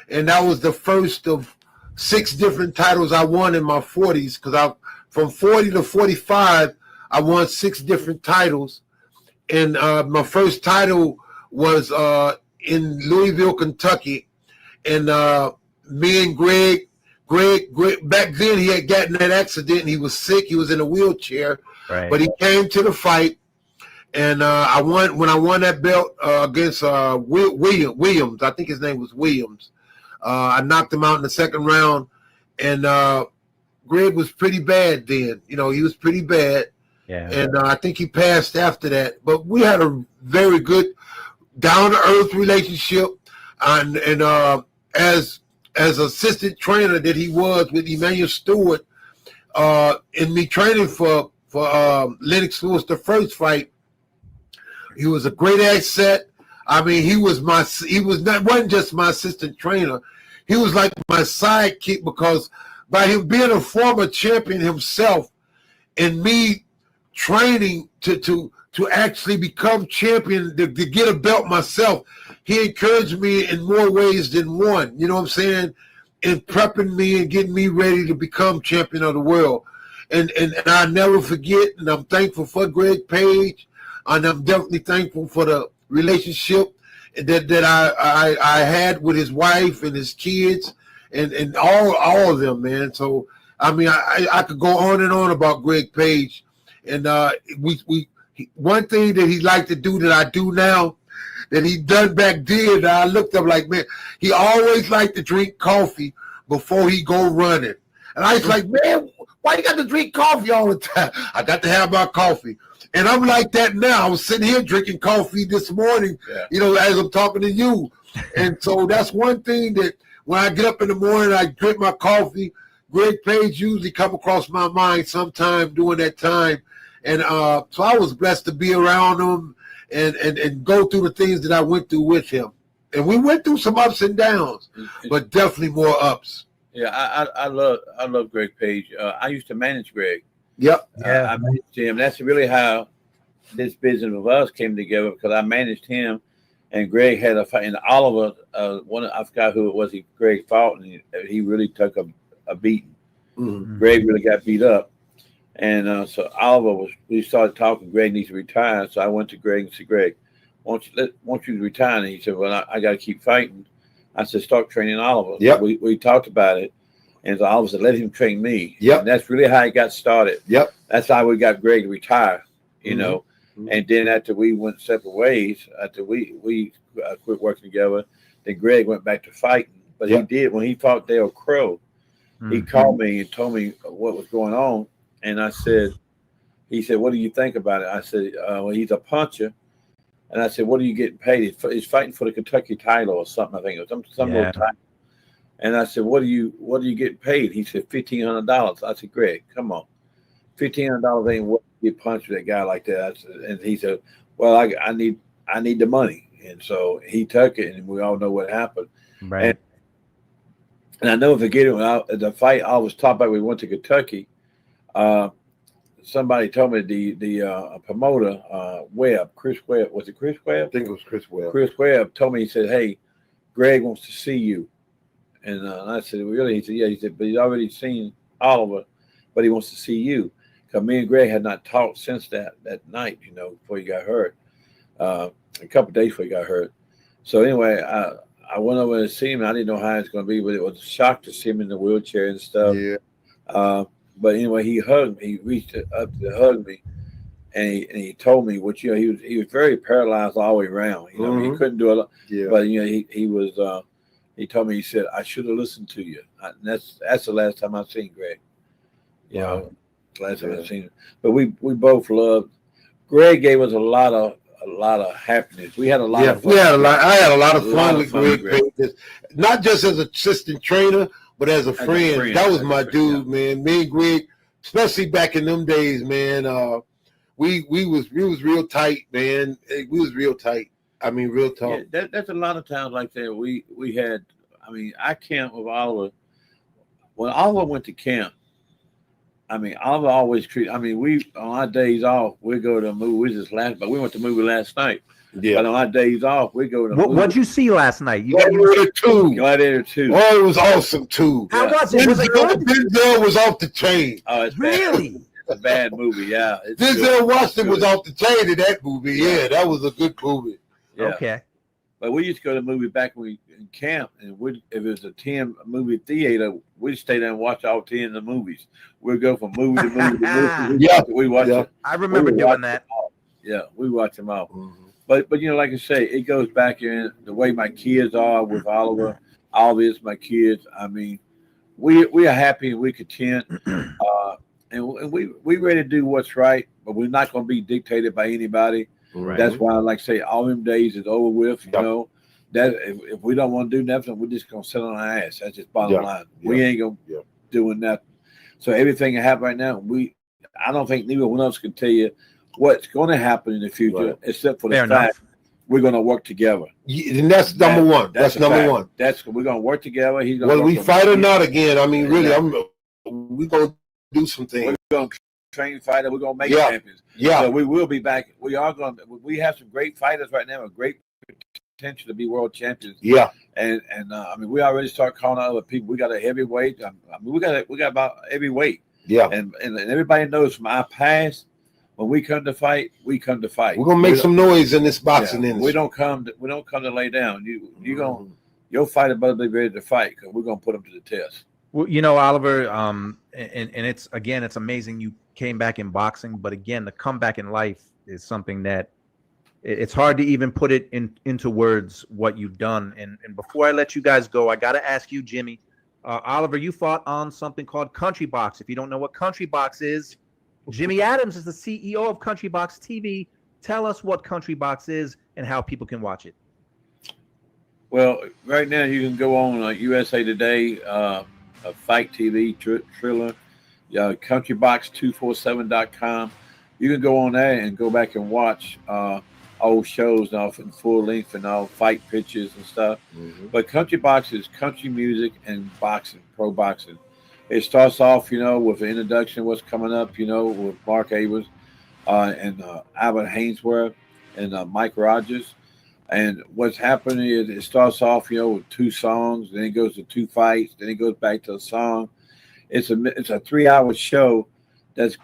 and that was the first of 6 different titles I won in my 40s, because from 40 to 45, I won 6 different titles. And my first title was in Louisville, Kentucky. And me and Greg, back then he had gotten that accident and he was sick. He was in a wheelchair. Right. But he came to the fight. And I won when I won that belt against Williams. I think his name was Williams. I knocked him out in the second round. And Greg was pretty bad then. You know, he was pretty bad. Yeah. And I think he passed after that. But we had a very good, down-to-earth relationship. And as assistant trainer that he was with Emmanuel Stewart, in me training for Lennox Lewis, the first fight, he was a great asset. I mean, he wasn't just my assistant trainer. He was like my sidekick, because by him being a former champion himself and me training to actually become champion, to get a belt myself, he encouraged me in more ways than one, you know what I'm saying, in prepping me and getting me ready to become champion of the world. And I never forget, and I'm thankful for Greg Page, and I'm definitely thankful for the relationship that I had with his wife and his kids and all of them, man. So, I mean, I could go on and on about Greg Page. And one thing that he liked to do that I do now, that he done back then, I looked up like, man, he always liked to drink coffee before he go running. And I was like, man, why you got to drink coffee all the time? I got to have my coffee. And I'm like that now. I was sitting here drinking coffee this morning, you know, as I'm talking to you. And so that's one thing that when I get up in the morning, I drink my coffee. Greg Page usually come across my mind sometime during that time. And so I was blessed to be around him and go through the things that I went through with him. and we went through some ups and downs, but definitely more ups. Yeah, I love Greg Page. I used to manage Greg. Yep. Yeah. I managed him. That's really how this business of us came together, because I managed him, and Greg had a fight. And Oliver, I forgot who it was. Greg fought, and he really took a beating. Mm-hmm. Greg really got beat up, and so Oliver we started talking. Greg needs to retire, so I went to Greg and said, "Greg, won't you retire?" And he said, "Well, I got to keep fighting." I said, "Start training Oliver." Yep. So we talked about it, and so Oliver said, "Let him train me." Yep. And that's really how it got started. Yep. That's how we got Greg to retire. You Mm-hmm. know. And then after we went separate ways, after we quit working together, then Greg went back to fighting. But he did, when he fought Dale Crow, he called me and told me what was going on. And I said, he said, "What do you think about it?" I said, "Well, he's a puncher." And I said, "What are you getting paid?" He's fighting for the Kentucky title or something, I think. It was some little title. And I said, what are you getting paid? He said, $1,500. I said, "Greg, come on. $1,500 ain't what you get punched with a guy like that." And he said, "Well, I need the money." And so he took it, and we all know what happened. Right. And I never forget it. The fight I was taught by, we went to Kentucky. Somebody told me the promoter, Chris Webb, was it Chris Webb? I think it was Chris Webb. Chris Webb told me, he said, "Hey, Greg wants to see you." And I said, "Really?" He said, "Yeah." He said, "But he's already seen Oliver, but he wants to see you." Because me and Greg had not talked since that night, before he got hurt, a couple of days before he got hurt. So anyway, I went over to see him. I didn't know how it's going to be, but it was a shock to see him in the wheelchair and stuff. Yeah. But anyway, he hugged me. He reached up to hug me, and he told me what he was very paralyzed all the way around. He couldn't do a lot. Yeah. But he was. He told me, he said, "I should have listened to you." And that's the last time I've seen Greg. Last time I've seen him. But we both loved. Greg gave us a lot of happiness. We had a lot of fun. I had a lot of fun with Greg. Not just as an assistant trainer, but as a friend. That was my dude, man. Me and Greg, especially back in them days, man. We was real tight, man. We was real tight. I mean, real talk. Yeah, that's a lot of times like that. We had. I mean, I camped with Oliver. When Oliver went to camp, I mean, Oliver always treat. I mean, we on our days off, we go to a movie. We went to a movie last night. Yeah. But on our days off, we go to a movie. What'd you see last night? Gladiator 2. Gladiator 2. Oh, it was awesome too. How was it? Was it good? Denzel was off the chain. Oh, it's Really? Bad. It's a bad movie. Yeah. Denzel Washington was off the chain in that movie. Yeah, that was a good movie. Yeah. Okay. But we used to go to the movie back when we in camp, and if it was a 10 movie theater, we'd stay there and watch all 10 of the movies. We'd go from movie to movie to movie. We watch it. I remember doing that. Yeah, we watch them all. Mm-hmm. But like I say, it goes back in the way my kids are with Oliver. Oliver is my kids. I mean, we are happy and we're content, and we ready to do what's right. But we're not going to be dictated by anybody. Right. That's why I like to say all them days is over with. You know, that if we don't want to do nothing, we're just gonna sit on our ass. That's just bottom line. We ain't gonna doing nothing. So everything that happened right now, I don't think neither one of us can tell you what's going to happen in the future, except for the fact we're going to work together. And that's number one. That's number one. We're going to work together. He's whether we fight or not again. I mean, really, we're going to do some things. We're going to train fighter. We're going to make champions. Yeah. So we will be back. We have some great fighters right now, a great potential to be world champions. Yeah. And I mean, we already start calling out other people. We got a heavyweight. I mean, we got about every weight. Yeah. And everybody knows from our past, when we come to fight, we come to fight. We're gonna make some noise in this boxing industry. We don't come to lay down. Your fighter better be ready to fight, because we're gonna put them to the test. Well, Oliver, and it's amazing you came back in boxing, but again, the comeback in life is something that it's hard to even put it into words what you've done. And before I let you guys go, I got to ask you, Jimmy, Oliver, you fought on something called Country Box. If you don't know what Country Box is, Jimmy Adams is the CEO of Country Box TV. Tell us what Country Box is and how people can watch it. Well, right now you can go on USA Today, Fight TV, Triller, countrybox247.com. You can go on there and go back and watch old shows and all in full length and all fight pictures and stuff. But country boxing is country music and boxing, pro boxing. It starts off, with an introduction of what's coming up, with Mark Abers and Albert Hainsworth and Mike Rogers. And what's happening is it starts off, with 2 songs, then it goes to 2 fights, then it goes back to a song. It's a 3-hour show that's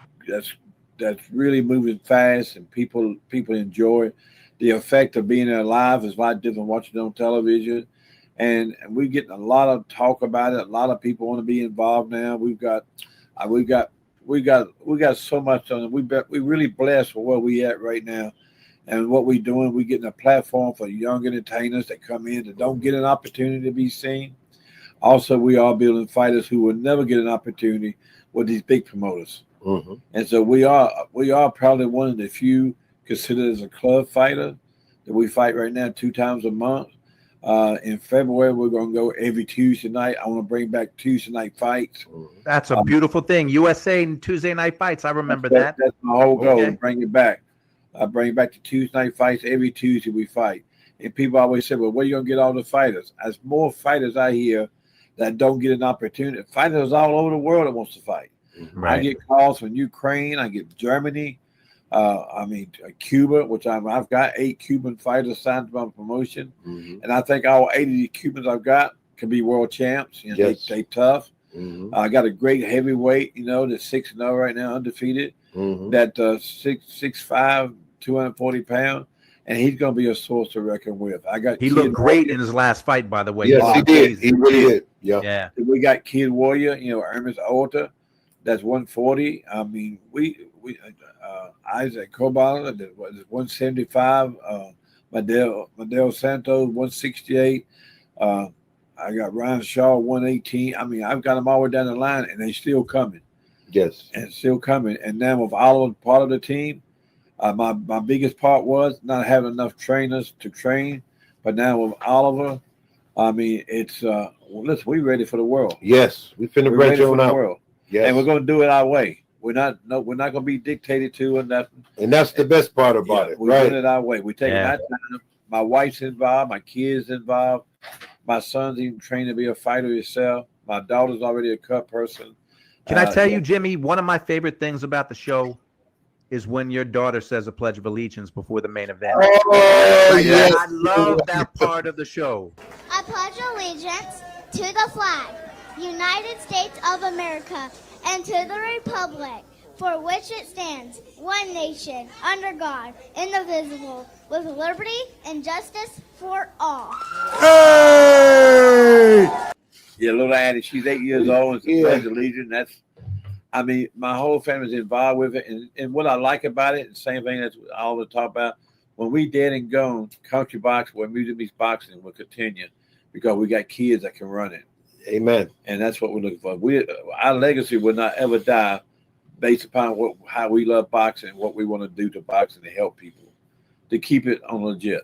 really moving fast, and people enjoy it. The effect of being there live is a lot different than watching it on television. And we're getting a lot of talk about it. A lot of people want to be involved now. We got so much on it. We're really blessed for where we at right now. And what we're doing, we're getting a platform for young entertainers that come in that don't get an opportunity to be seen. Also, we are building fighters who will never get an opportunity with these big promoters. And so we are probably one of the few considered as a club fighter that we fight right now 2 times a month. In February, we're going to go every Tuesday night. I want to bring back Tuesday night fights. That's a beautiful thing. USA and Tuesday night fights. I remember that. That's my whole goal, to bring it back. I bring back the Tuesday night fights. Every Tuesday we fight. And people always say, well, where are you going to get all the fighters? There's more fighters out here that don't get an opportunity. Fighters all over the world that wants to fight. I get calls from Ukraine. I get Germany. Cuba, which I've got 8 Cuban fighters signed to my promotion. And I think all 80 Cubans I've got can be world champs. They tough. I got a great heavyweight, that's 6-0 right now, undefeated. That 6'5", 240 pounds, and he's going to be a source to reckon with. He looked great in his last fight, by the way. Yes, he did. He really did. Yeah. We got Kid Warrior, Ernest Alter, that's 140. Isaac Cobalt, that was 175. Madeo Santos, 168. I got Ryan Shaw, 118. I've got them all the way down the line, and they still coming. Yes. And still coming. And now with Oliver part of the team, my biggest part was not having enough trainers to train. But now with Oliver, it's listen, we're ready for the world. Yes, we're ready for the world. Yes. And we're going to do it our way. We're not going to be dictated to or nothing. And that's the best part about it. We're doing it our way. We're taking our time. My wife's involved. My kids involved. My son's even trained to be a fighter himself. My daughter's already a cut person. Can I tell you, Jimmy, one of my favorite things about the show is when your daughter says a Pledge of Allegiance before the main event. Oh, yes. I love that part of the show. I pledge allegiance to the flag, United States of America, and to the republic for which it stands, one nation, under God, indivisible, with liberty and justice for all. Hey! Yeah, little Addie, she's 8 years old. It's a Pledge of Allegiance. My whole family's involved with it. And what I like about it, the same thing that's all the talk about, when we dead and gone, country boxing, where music meets boxing, will continue because we got kids that can run it. Amen. And that's what we're looking for. Our legacy will not ever die based upon how we love boxing and what we want to do to boxing to help people, to keep it on legit.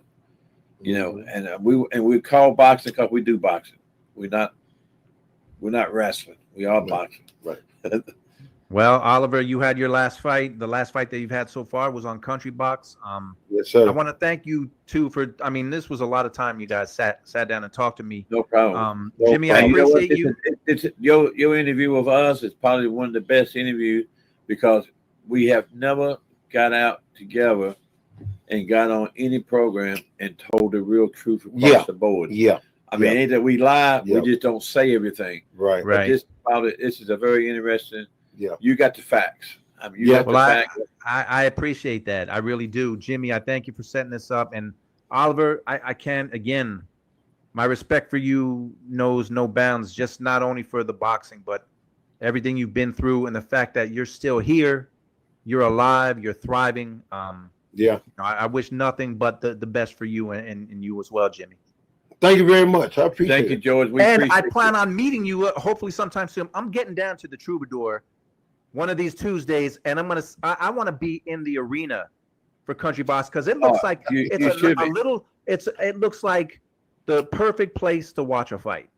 And we call boxing because we do boxing. We're not wrestling. We are boxing. Right. Well, Oliver, you had your last fight. The last fight that you've had so far was on Country Box. Yes, sir. I want to thank you too for. This was a lot of time you guys sat down and talked to me. No problem. Jimmy, I appreciate you. Your interview with us is probably one of the best interviews because we have never got out together and got on any program and told the real truth across the board. Yeah. Ain't that we lie, we just don't say everything. Right. Right. This is a very interesting. Yeah. You got the facts. I appreciate that. I really do. Jimmy, I thank you for setting this up. And Oliver, I can, again, my respect for you knows no bounds, just not only for the boxing, but everything you've been through and the fact that you're still here, you're alive, you're thriving. I wish nothing but the best for you and you as well, Jimmy. Thank you very much. I appreciate it. Thank you, George. And I plan on meeting you hopefully sometime soon. I'm getting down to the Troubadour one of these Tuesdays, and I want to be in the arena for Country Box because it looks like it looks like the perfect place to watch a fight.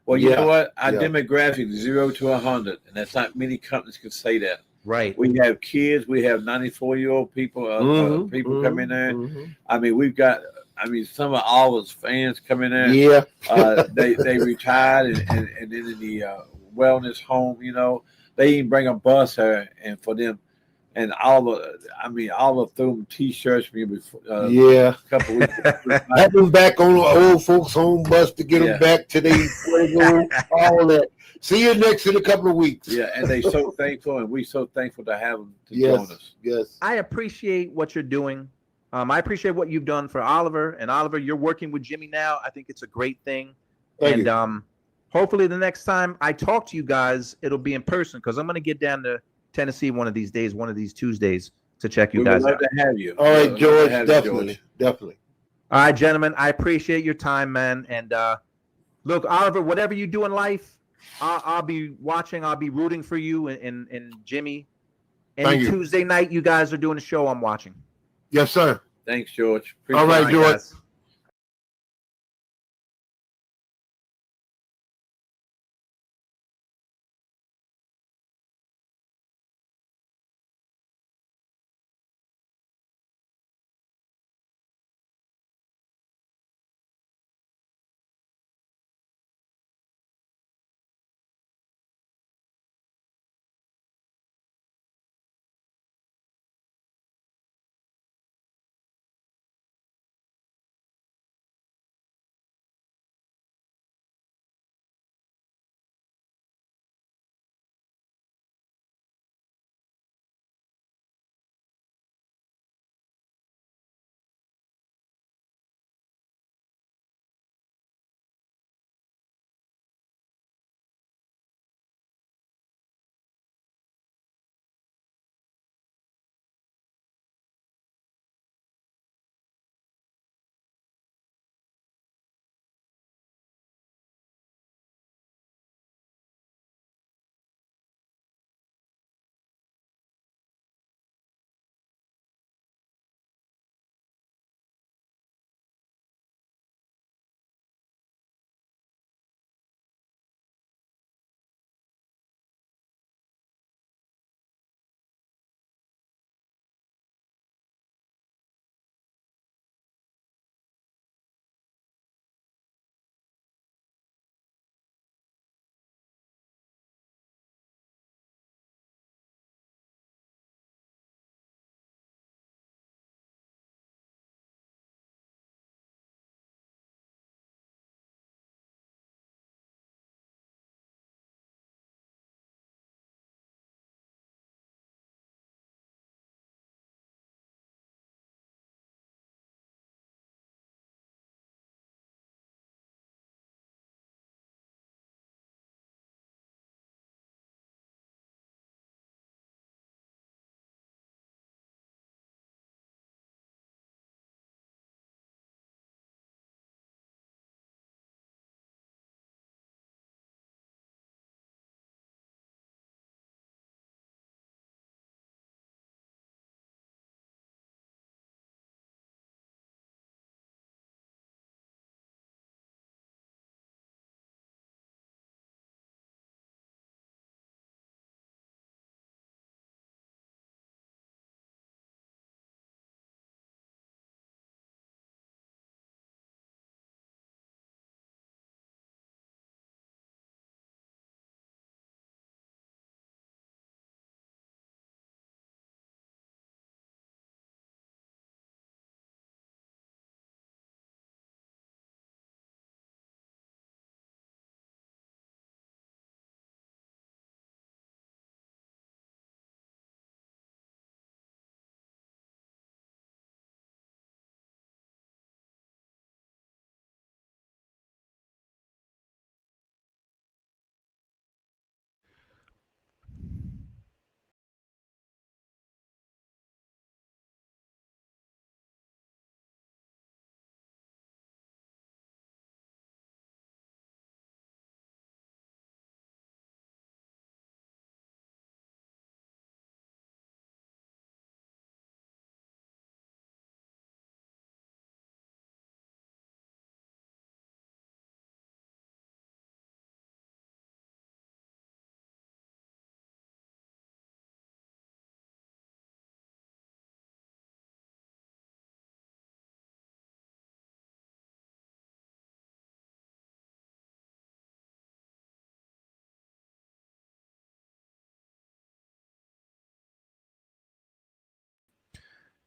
Well, you know what? Our demographic is 0 to 100, and that's not many companies can say that. Right. We have kids. We have 94-year-old people. People come in there. I mean, we've got. I mean, some of Oliver's fans come in there. Yeah. They retired and then in the wellness home. You know, they even bring a bus here and for them. And Oliver threw them T-shirts for me before. Yeah. A couple weeks. Have them back on the old folks' home bus to get them back to their all that. See you next in a couple of weeks. Yeah, and they so thankful, and we so thankful to have them to join us. Yes. I appreciate what you're doing. I appreciate what you've done for Oliver. And Oliver, you're working with Jimmy now. I think it's a great thing. Thank you. Hopefully the next time I talk to you guys, it'll be in person because I'm going to get down to Tennessee one of these days, one of these Tuesdays to check you guys out. We would love to have you. All right, George. Definitely. All right, gentlemen. I appreciate your time, man. And look, Oliver, whatever you do in life, I'll be watching. I'll be rooting for you and Jimmy. And Tuesday night, you guys are doing a show. I'm watching. Yes, sir. Thanks, George. All right, George. Guys.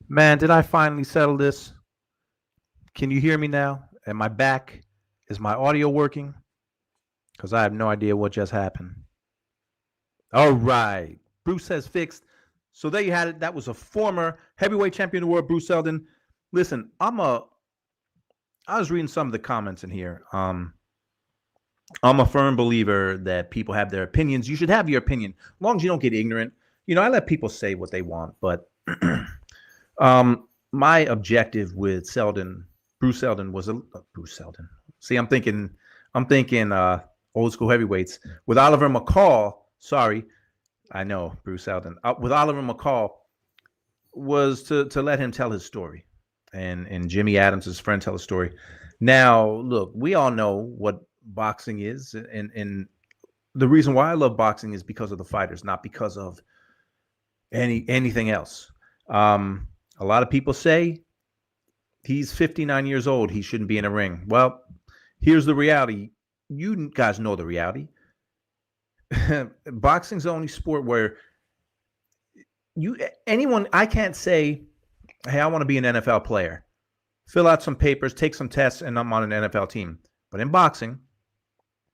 Man, did I finally settle this? Can you hear me now? Am I back? Is my audio working? Because I have no idea what just happened. All right. Bruce says fixed. So there you had it. That was a former heavyweight champion of the world, Bruce Seldon. Listen, I was reading some of the comments in here. I'm a firm believer that people have their opinions. You should have your opinion, as long as you don't get ignorant. You know, I let people say what they want, but my objective with Seldon, Bruce Seldon, was Bruce Seldon. See, I'm thinking old school heavyweights with Oliver McCall. Sorry, I know Bruce Seldon. With Oliver McCall was to let him tell his story, and Jimmy Adams, his friend, tell a story. Now, look, we all know what boxing is, and the reason why I love boxing is because of the fighters, not because of anything else. A lot of people say he's 59 years old. He shouldn't be in a ring. Well, here's the reality. You guys know the reality. Boxing's the only sport where I can't say, hey, I want to be an NFL player. Fill out some papers, take some tests, and I'm on an NFL team. But in boxing,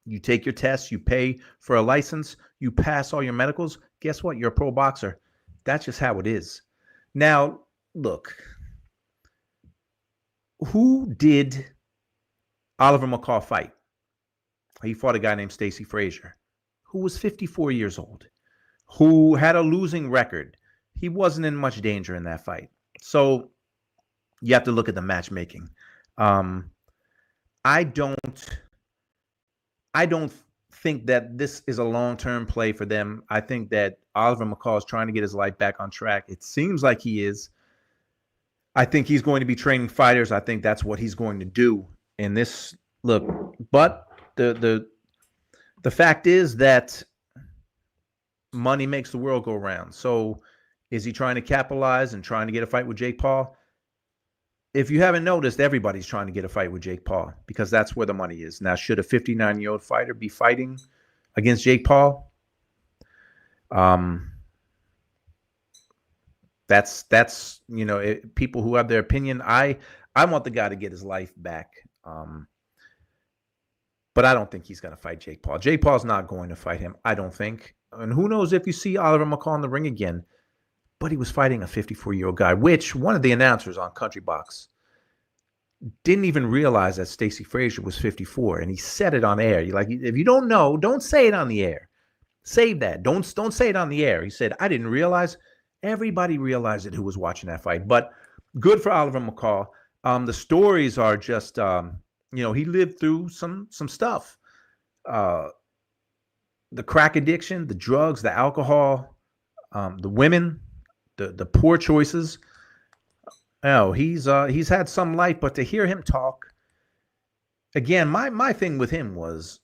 you take your tests, you pay for a license, you pass all your medicals. Guess what? You're a pro boxer. That's just how it is. Now, look, who did Oliver McCall fight? He fought a guy named Stacey Frazier, who was 54 years old, who had a losing record. He wasn't in much danger in that fight. So you have to look at the matchmaking. I don't think that this is a long-term play for them. I think that Oliver McCall is trying to get his life back on track. It seems like he is. I think he's going to be training fighters. I think that's what he's going to do in this look. But the fact is that money makes the world go round. So is he trying to capitalize and trying to get a fight with Jake Paul? If you haven't noticed, everybody's trying to get a fight with Jake Paul because that's where the money is. Now, should a 59-year-old fighter be fighting against Jake Paul? That's people who have their opinion. I want the guy to get his life back. But I don't think he's going to fight Jake Paul. Jake Paul's not going to fight him, I don't think. And who knows if you see Oliver McCall in the ring again. But he was fighting a 54-year-old guy, which one of the announcers on Country Box didn't even realize that Stacey Frazier was 54, and he said it on air. You're like, if you don't know, don't say it on the air. Save that. Don't say it on the air. He said, I didn't realize. Everybody realized it who was watching that fight. But good for Oliver McCall. The stories are just, he lived through some stuff. The crack addiction, the drugs, the alcohol, the women, the poor choices. He's had some life, but to hear him talk again, my thing with him was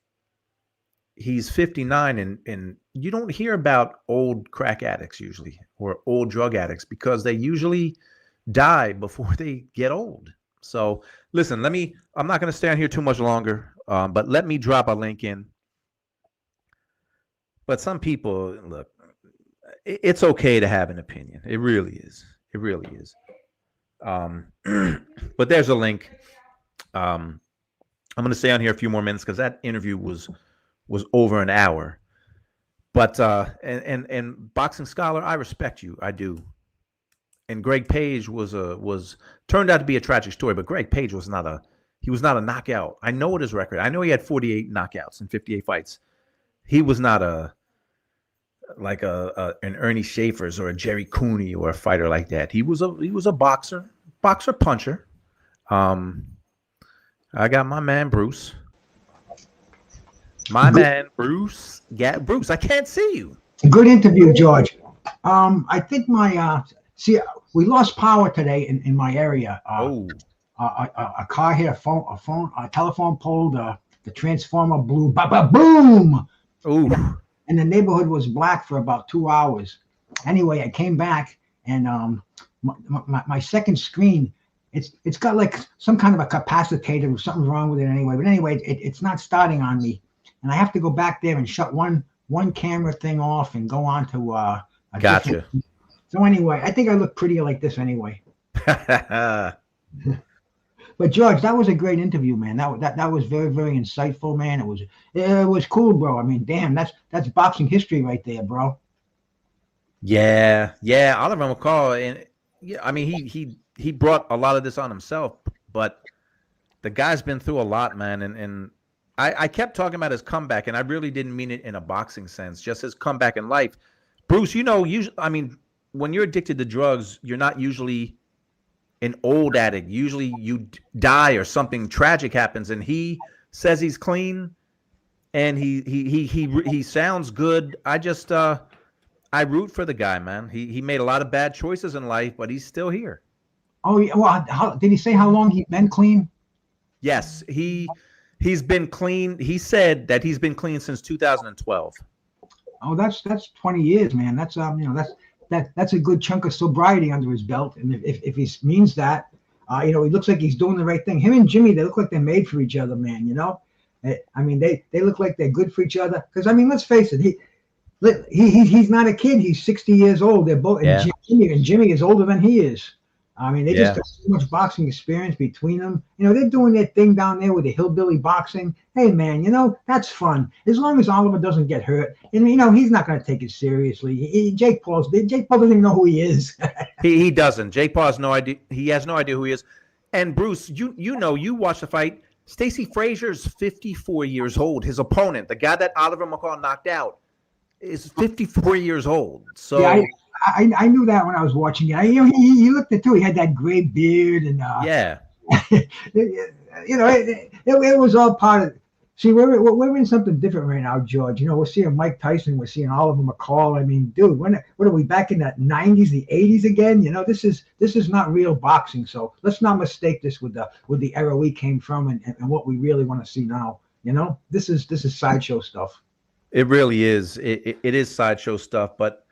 he's 59 and you don't hear about old crack addicts usually or old drug addicts because they usually die before they get old. So listen, I'm not going to stay on here too much longer, but let me drop a link in. But some people, look, it's okay to have an opinion. It really is. It really is. But there's a link. I'm going to stay on here a few more minutes because that interview was over an hour. But and Boxing Scholar, I respect you. I do. And Greg Page turned out to be a tragic story, but Greg Page was not a knockout. I know what his record. I know he had 48 knockouts in 58 fights. He was not an Ernie Schaefer's or a Jerry Cooney or a fighter like that. He was a boxer puncher. I got my man Bruce. Bruce, I can't see you. Good interview, George. I think we lost power today in my area. A car hit a telephone pole. The transformer blew. Boom! Ooh. And the neighborhood was black for about 2 hours. Anyway, I came back and my second screen, it's got like some kind of a capacitor or something's wrong with it anyway. But anyway, it's not starting on me, and I have to go back there and shut one camera thing off and go on to a gotcha. So anyway, I think I look prettier like this anyway. But George, that was a great interview, man. That was very, very insightful, man. It was cool, bro. I mean, damn, that's boxing history right there, bro. Yeah, yeah. Oliver McCall, and yeah, I mean, he brought a lot of this on himself, but the guy's been through a lot, man. And I kept talking about his comeback, and I really didn't mean it in a boxing sense, just his comeback in life. Bruce, usually, I mean, when you're addicted to drugs, you're not usually an old addict. Usually you die or something tragic happens, and he says he's clean, and he sounds good. I root for the guy, man. He made a lot of bad choices in life, but he's still here. Oh, yeah. Well, did he say how long he's been clean? Yes, he's been clean. He said that he's been clean since 2012. Oh, that's 20 years, man. That's that's a good chunk of sobriety under his belt. And if he means that, he looks like he's doing the right thing. Him and Jimmy, they look like they're made for each other, man. I mean, they look like they're good for each other. Because I mean, let's face it, he's not a kid. He's 60 years old. They're both, Yeah. and Jimmy is older than he is. I mean, they Yeah. just got so much boxing experience between them. They're doing their thing down there with the hillbilly boxing. Hey, man, that's fun. As long as Oliver doesn't get hurt. And, he's not going to take it seriously. Jake Paul doesn't even know who he is. He doesn't. Jake Paul has no idea. He has no idea who he is. And Bruce, you watched the fight. Stacey Frazier's 54 years old. His opponent, the guy that Oliver McCall knocked out, is 54 years old. So yeah, I knew that when I was watching it. He looked it too. He had that gray beard, and yeah, it was all part of. See, we're in something different right now, George. We're seeing Mike Tyson, we're seeing Oliver McCall. I mean, dude, what are we back in the 90s, the 80s again? This is not real boxing. So let's not mistake this with the era we came from and what we really want to see now. This is sideshow stuff. it really is. It is sideshow stuff, but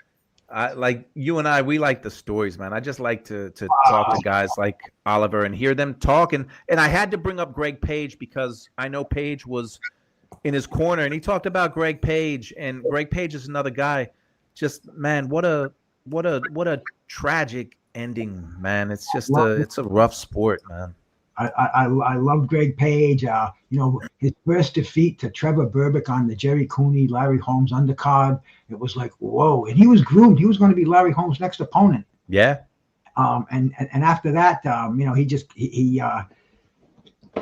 like you and I, we like the stories, man. I just like to talk to guys like Oliver and hear them talk. And I had to bring up Greg Page because I know Page was in his corner, and he talked about Greg Page. And Greg Page is another guy. Just, man, what a tragic ending, man. It's just it's a rough sport, man. I love Greg Page. His first defeat to Trevor Burbick on the Jerry Cooney, Larry Holmes undercard. It was like, whoa. And he was groomed. He was going to be Larry Holmes' next opponent. Yeah. And after that,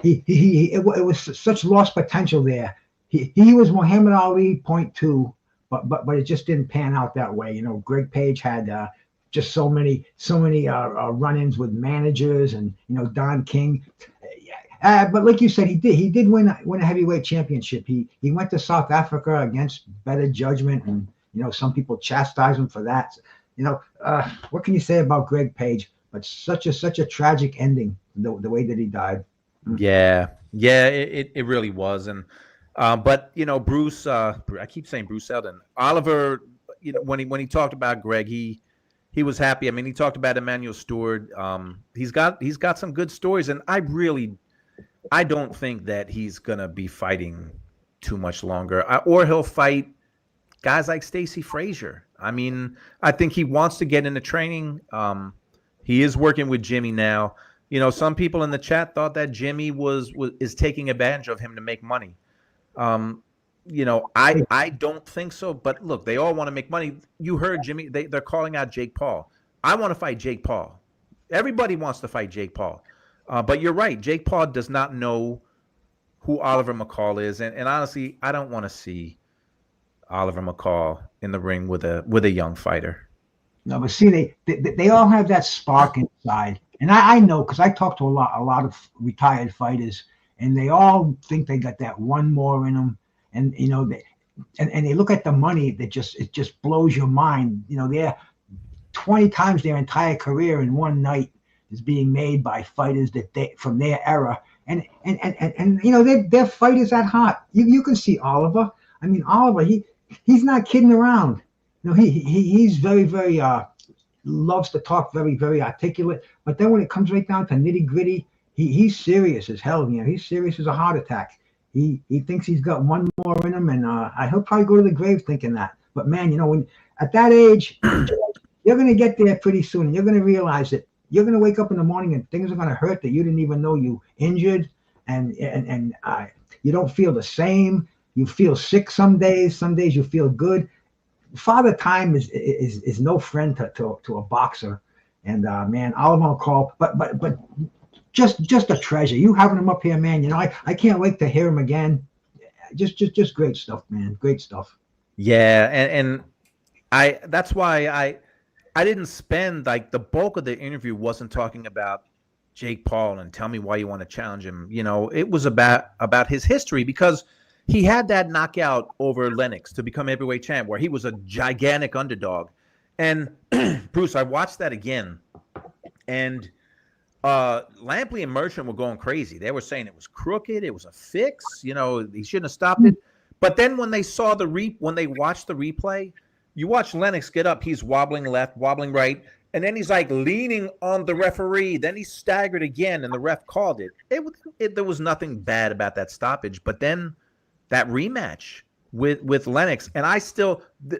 it was such lost potential there. He was Muhammad Ali 0.2, but it just didn't pan out that way. Greg Page had just so many run-ins with managers and Don King. But like you said, he did win a heavyweight championship. He went to South Africa against better judgment, and some people chastise him for that. What can you say about Greg Page? But such a tragic ending, the way that he died. Yeah, it really was. And but Bruce, I keep saying Bruce Seldon. Oliver, when he talked about Greg, he was happy. I mean, he talked about Emmanuel Stewart. He's got some good stories, and I don't think that he's gonna be fighting too much longer, or he'll fight guys like Stacey Frazier. I mean, I think he wants to get into training. He is working with Jimmy now. Some people in the chat thought that Jimmy is taking advantage of him to make money. I don't think so. But look, they all want to make money. You heard Jimmy. They're calling out Jake Paul. I want to fight Jake Paul. Everybody wants to fight Jake Paul. But you're right. Jake Paul does not know who Oliver McCall is, and honestly, I don't want to see Oliver McCall in the ring with a young fighter. No, but see, they all have that spark inside, and I know because I talk to a lot of retired fighters, and they all think they got that one more in them, and they look at the money that just blows your mind. They're 20 times their entire career in one night is being made by fighters from their era, and they're fighters at heart. You can see Oliver. I mean, Oliver, he's not kidding around. He's very, very loves to talk, very, very articulate. But then when it comes right down to nitty gritty, he's serious as hell. He's serious as a heart attack. He thinks he's got one more in him, and he'll probably go to the grave thinking that. But man, when at that age, you're going to get there pretty soon, and you're going to realize that you're going to wake up in the morning and things are going to hurt that you didn't even know you injured, and you don't feel the same. You feel sick some days. Some days you feel good. Father Time is no friend to a boxer, and man, Oliver McCall, but just a treasure. You having him up here, man. You know, I can't wait to hear him again. Just great stuff, man. Great stuff. Yeah, and that's why I didn't spend, like, the bulk of the interview wasn't talking about Jake Paul and tell me why you want to challenge him. You know, it was about his history, because he had that knockout over Lennox to become heavyweight champ where he was a gigantic underdog. And Bruce, I watched that again, and Lampley and Merchant were going crazy. They were saying it was crooked, it was a fix, you know, he shouldn't have stopped it. But then when they saw when they watched the replay, you watch Lennox get up, he's wobbling left, wobbling right, and then he's like leaning on the referee. Then he staggered again, and the ref called it. There was nothing bad about that stoppage. But then that rematch with Lennox, and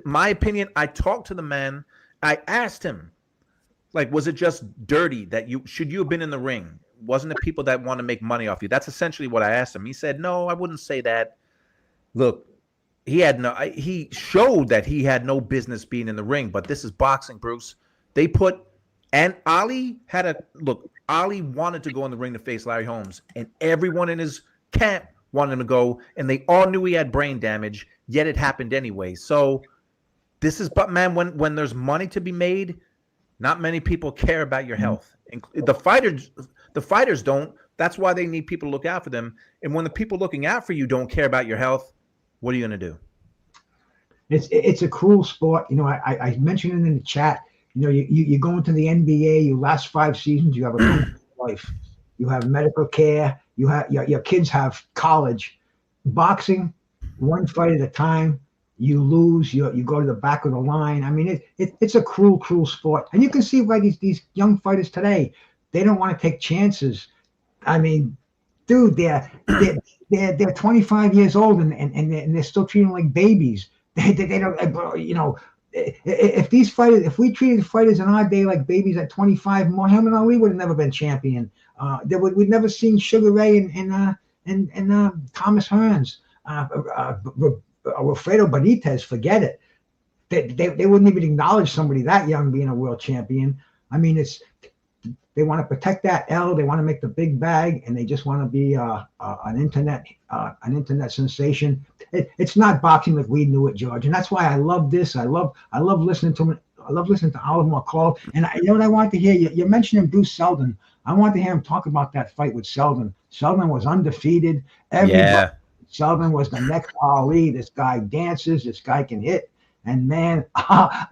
my opinion, I talked to the man. I asked him, like, was it just dirty that should you have been in the ring? Wasn't it people that want to make money off you? That's essentially what I asked him. He said, no, I wouldn't say that. Look, he showed that he had no business being in the ring, but this is boxing, Bruce. And Ali Ali wanted to go in the ring to face Larry Holmes, and everyone in his camp wanted him to go, and they all knew he had brain damage, yet it happened anyway. So but man, when there's money to be made, not many people care about your health. The fighters don't. That's why they need people to look out for them. And when the people looking out for you don't care about your health, what are you going to do? It's a cruel sport. You know, I mentioned it in the chat. You know, you go into the NBA, you last 5 seasons, you have a comfortable life. You have medical care. You have your kids have college. Boxing, one fight at a time. You lose, you go to the back of the line. I mean, it's a cruel sport. And you can see why these young fighters today, they don't want to take chances. I mean, dude, they're 25 years old and they're still treating them like babies. They don't, you know, if we treated fighters in our day like babies at 25, Muhammad Ali would have never been champion. We'd never seen Sugar Ray and Thomas Hearns, Wilfredo Benitez. Forget it. They wouldn't even acknowledge somebody that young being a world champion. I mean, they want to protect that L. They want to make the big bag, and they just want to be an internet sensation. It's not boxing like we knew it, George, and that's why I love this. I love listening to him. I love listening to Oliver McCall. And you know what I want to hear? You're mentioning Bruce Seldon. I want to hear him talk about that fight with Seldon. Seldon was undefeated. Seldon was the next Ali. This guy dances. This guy can hit. And man,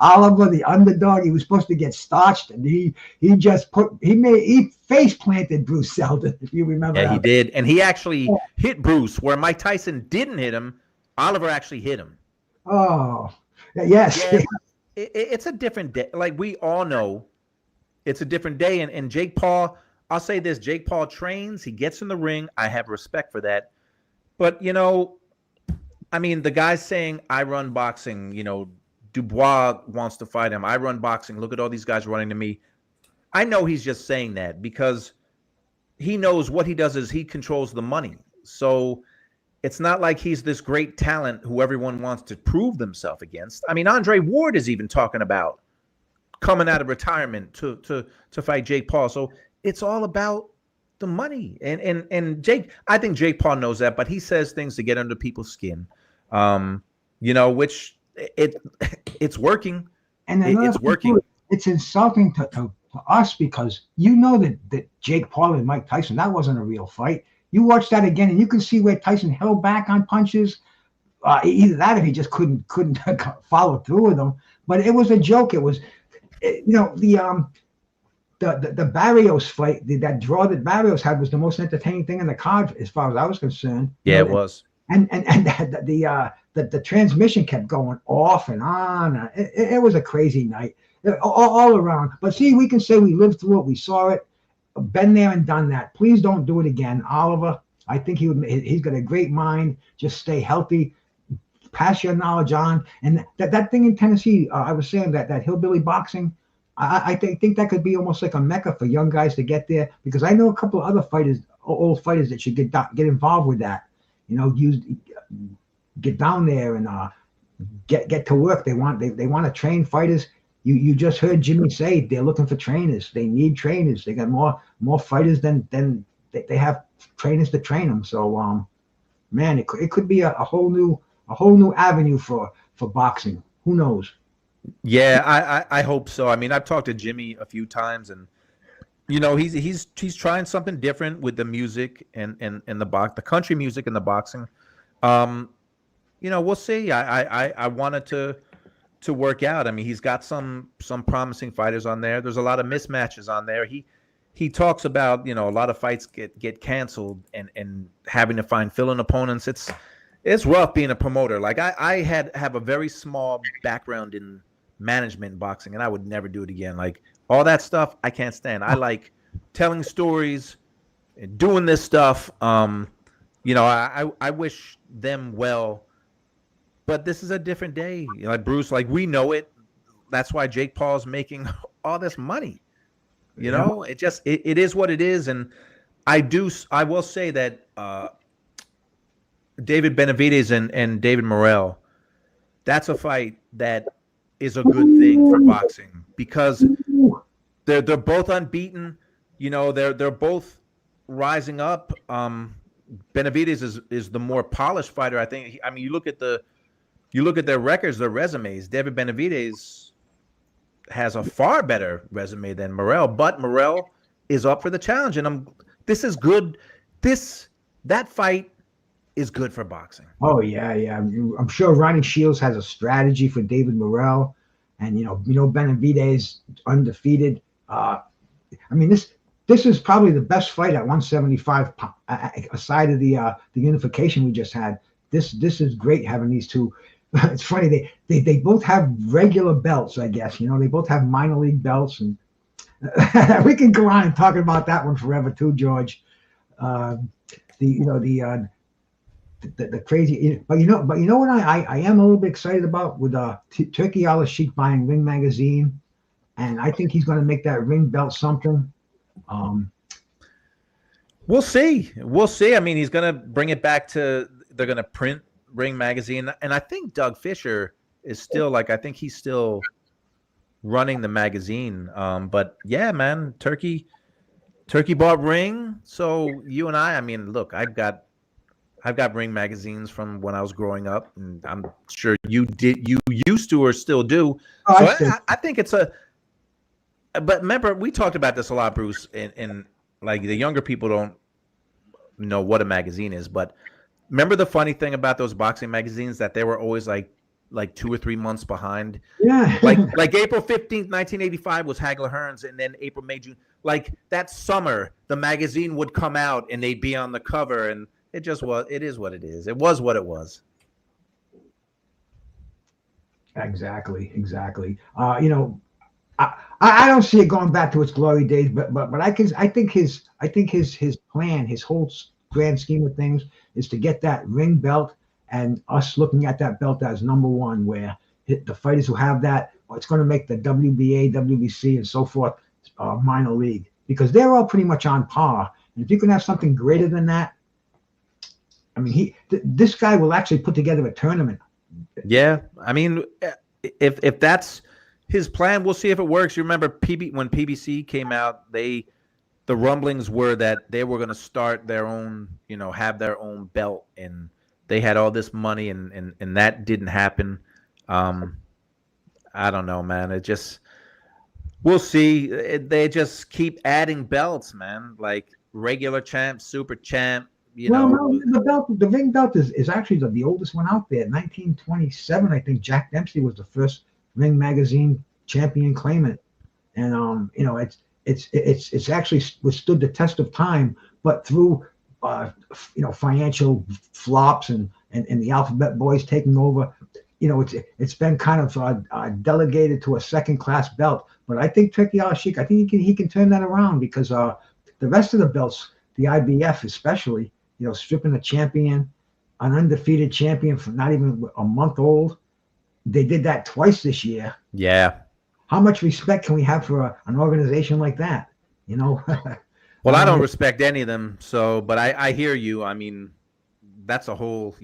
Oliver, the underdog, he was supposed to get starched, and he face planted Bruce Seldon, if you remember. Yeah, he did, and he actually hit Bruce where Mike Tyson didn't hit him. Oliver actually hit him. Oh, yes. Yeah, it's a different day. Like we all know, it's a different day. And Jake Paul, I'll say this: Jake Paul trains. He gets in the ring. I have respect for that. But you know, I mean, the guy's saying, I run boxing, you know, Dubois wants to fight him. I run boxing. Look at all these guys running to me. I know he's just saying that because he knows what he does is he controls the money. So it's not like he's this great talent who everyone wants to prove themselves against. I mean, Andre Ward is even talking about coming out of retirement to fight Jake Paul. So it's all about the money. And Jake, I think Jake Paul knows that, but he says things to get under people's skin. You know, which it's working. And it's working. It's insulting to us because you know that Jake Paul and Mike Tyson, that wasn't a real fight. You watch that again, and you can see where Tyson held back on punches. Either that, or he just couldn't follow through with them. But it was a joke. It was, you know, the Barrios fight, that draw that Barrios had was the most entertaining thing in the card as far as I was concerned. Yeah, it was. And the transmission kept going off and on. It was a crazy night all around. But see, we can say we lived through it. We saw it, been there and done that. Please don't do it again, Oliver. I think he's got a great mind. Just stay healthy, pass your knowledge on. And that thing in Tennessee, I was saying that hillbilly boxing, I think that could be almost like a mecca for young guys to get there, because I know a couple of other fighters, old fighters, that should get involved with that. Get down there and get to work. They want to train fighters. You just heard Jimmy say they're looking for trainers. They need trainers. They got more fighters than they have trainers to train them. So man, it could be a whole new avenue for boxing. Who knows? Yeah, I hope so. I mean, I've talked to Jimmy a few times, and he's trying something different with the music and the country music and the boxing. We'll see. I wanted to work out. I mean, he's got some promising fighters on there. There's a lot of mismatches on there. He talks about, a lot of fights get canceled and having to find fill-in opponents. It's rough being a promoter. Like I have a very small background in management in boxing, and I would never do it again. Like all that stuff, I can't stand. I like telling stories and doing this stuff. I wish them well, but this is a different day. Like Bruce, like we know it. That's why Jake Paul's making all this money. It is what it is. And I will say that David Benavidez and David Morrell, that's a fight that is a good thing for boxing, because they're both unbeaten. They're both rising up. Benavidez is the more polished fighter, I think. I mean, you look at their records, their resumes. David Benavidez has a far better resume than Morrell, but Morrell is up for the challenge, and this is good. That fight is good for boxing. Oh yeah. I'm sure Ronnie Shields has a strategy for David Morrell, and Benavidez undefeated. I mean, this is probably the best fight at 175, aside of the unification we just had. This is great having these two. It's funny, they both have regular belts, I guess. They both have minor league belts, and we can go on and talk about that one forever too, George. The crazy, but you know what I am a little bit excited about with Turkey Al-Sheikh buying Ring Magazine, and I think he's going to make that ring belt something. We'll see. I mean, he's going to bring it back to. They're going to print Ring Magazine, and I think Doug Fisher is still I think he's still running the magazine. But yeah, man, Turkey bought Ring. So you and I mean, look, I've got Ring magazines from when I was growing up, and I'm sure you used to or still do. I think it's but remember, we talked about this a lot, Bruce, and like the younger people don't know what a magazine is, but remember the funny thing about those boxing magazines, that they were always like 2 or 3 months behind. Yeah. like April 15th, 1985 was Hagler Hearns, and then April, May, June. Like that summer, the magazine would come out and they'd be on the cover, and it is what it is. It was what it was. Exactly. I don't see it going back to its glory days, but I think his plan, his whole grand scheme of things, is to get that ring belt, and us looking at that belt as number one, where the fighters who have that, it's going to make the WBA, WBC, and so forth minor league, because they're all pretty much on par. And if you can have something greater than that, I mean, this guy will actually put together a tournament. Yeah, I mean, if that's his plan, we'll see if it works. You remember when PBC came out, the rumblings were that they were going to start their own, have their own belt, and they had all this money, and that didn't happen. I don't know, man. We'll see. They just keep adding belts, man. Like regular champ, super champ. No, the ring belt is actually the oldest one out there. 1927, I think Jack Dempsey was the first Ring Magazine champion claimant, and it's actually withstood the test of time, but through financial flops and the Alphabet Boys taking over, it's been kind of delegated to a second class belt. But I think Turkey Al-Sheikh, I think he can turn that around, because the rest of the belts, the IBF especially, stripping a champion, an undefeated champion from not even a month old. They did that twice this year. Yeah. how much respect can we have for an organization like that? You know. Well, I don't respect any of them. So, but I hear you. I mean, that's a whole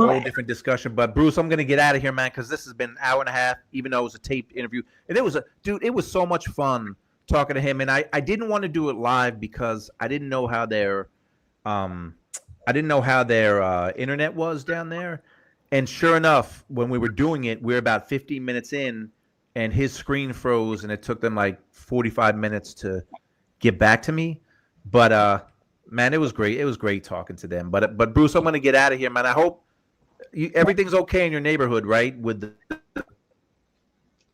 different discussion. But Bruce, I'm gonna get out of here, man, because this has been an hour and a half, even though it was a taped interview. And it was it was so much fun talking to him. And I didn't want to do it live because I didn't know how their internet was down there. And sure enough, when we were doing it, we were about 15 minutes in, and his screen froze, and it took them like 45 minutes to get back to me. But man, it was great. It was great talking to them. But Bruce, I'm gonna get out of here, man. I hope everything's okay in your neighborhood, right? With the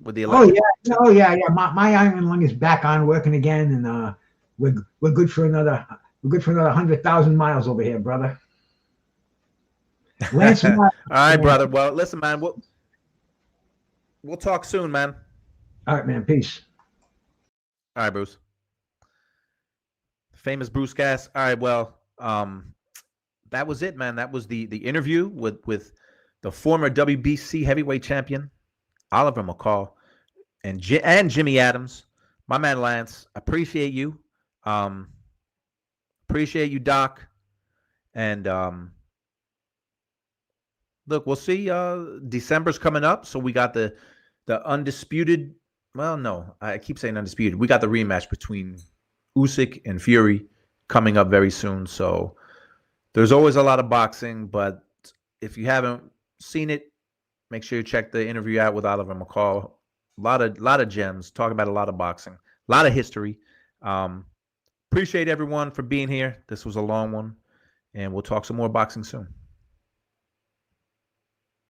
electric. Oh yeah. My iron lung is back on working again, and we're good for another 100,000 miles over here, brother. Lance, all right, brother. Well, listen, man. We'll talk soon, man. All right, man. Peace. All right, Bruce. Famous Bruce Gass. All right, well, that was it, man. That was the interview with the former WBC heavyweight champion, Oliver McCall, and Jimmy Adams. My man Lance, appreciate you. Appreciate you, Doc. And look, we'll see. December's coming up, so we got the undisputed. Well, no, I keep saying undisputed. We got the rematch between Usyk and Fury coming up very soon. So there's always a lot of boxing, but if you haven't seen it, make sure you check the interview out with Oliver McCall. A lot of gems, talking about a lot of boxing, a lot of history. Appreciate everyone for being here. This was a long one, and we'll talk some more boxing soon.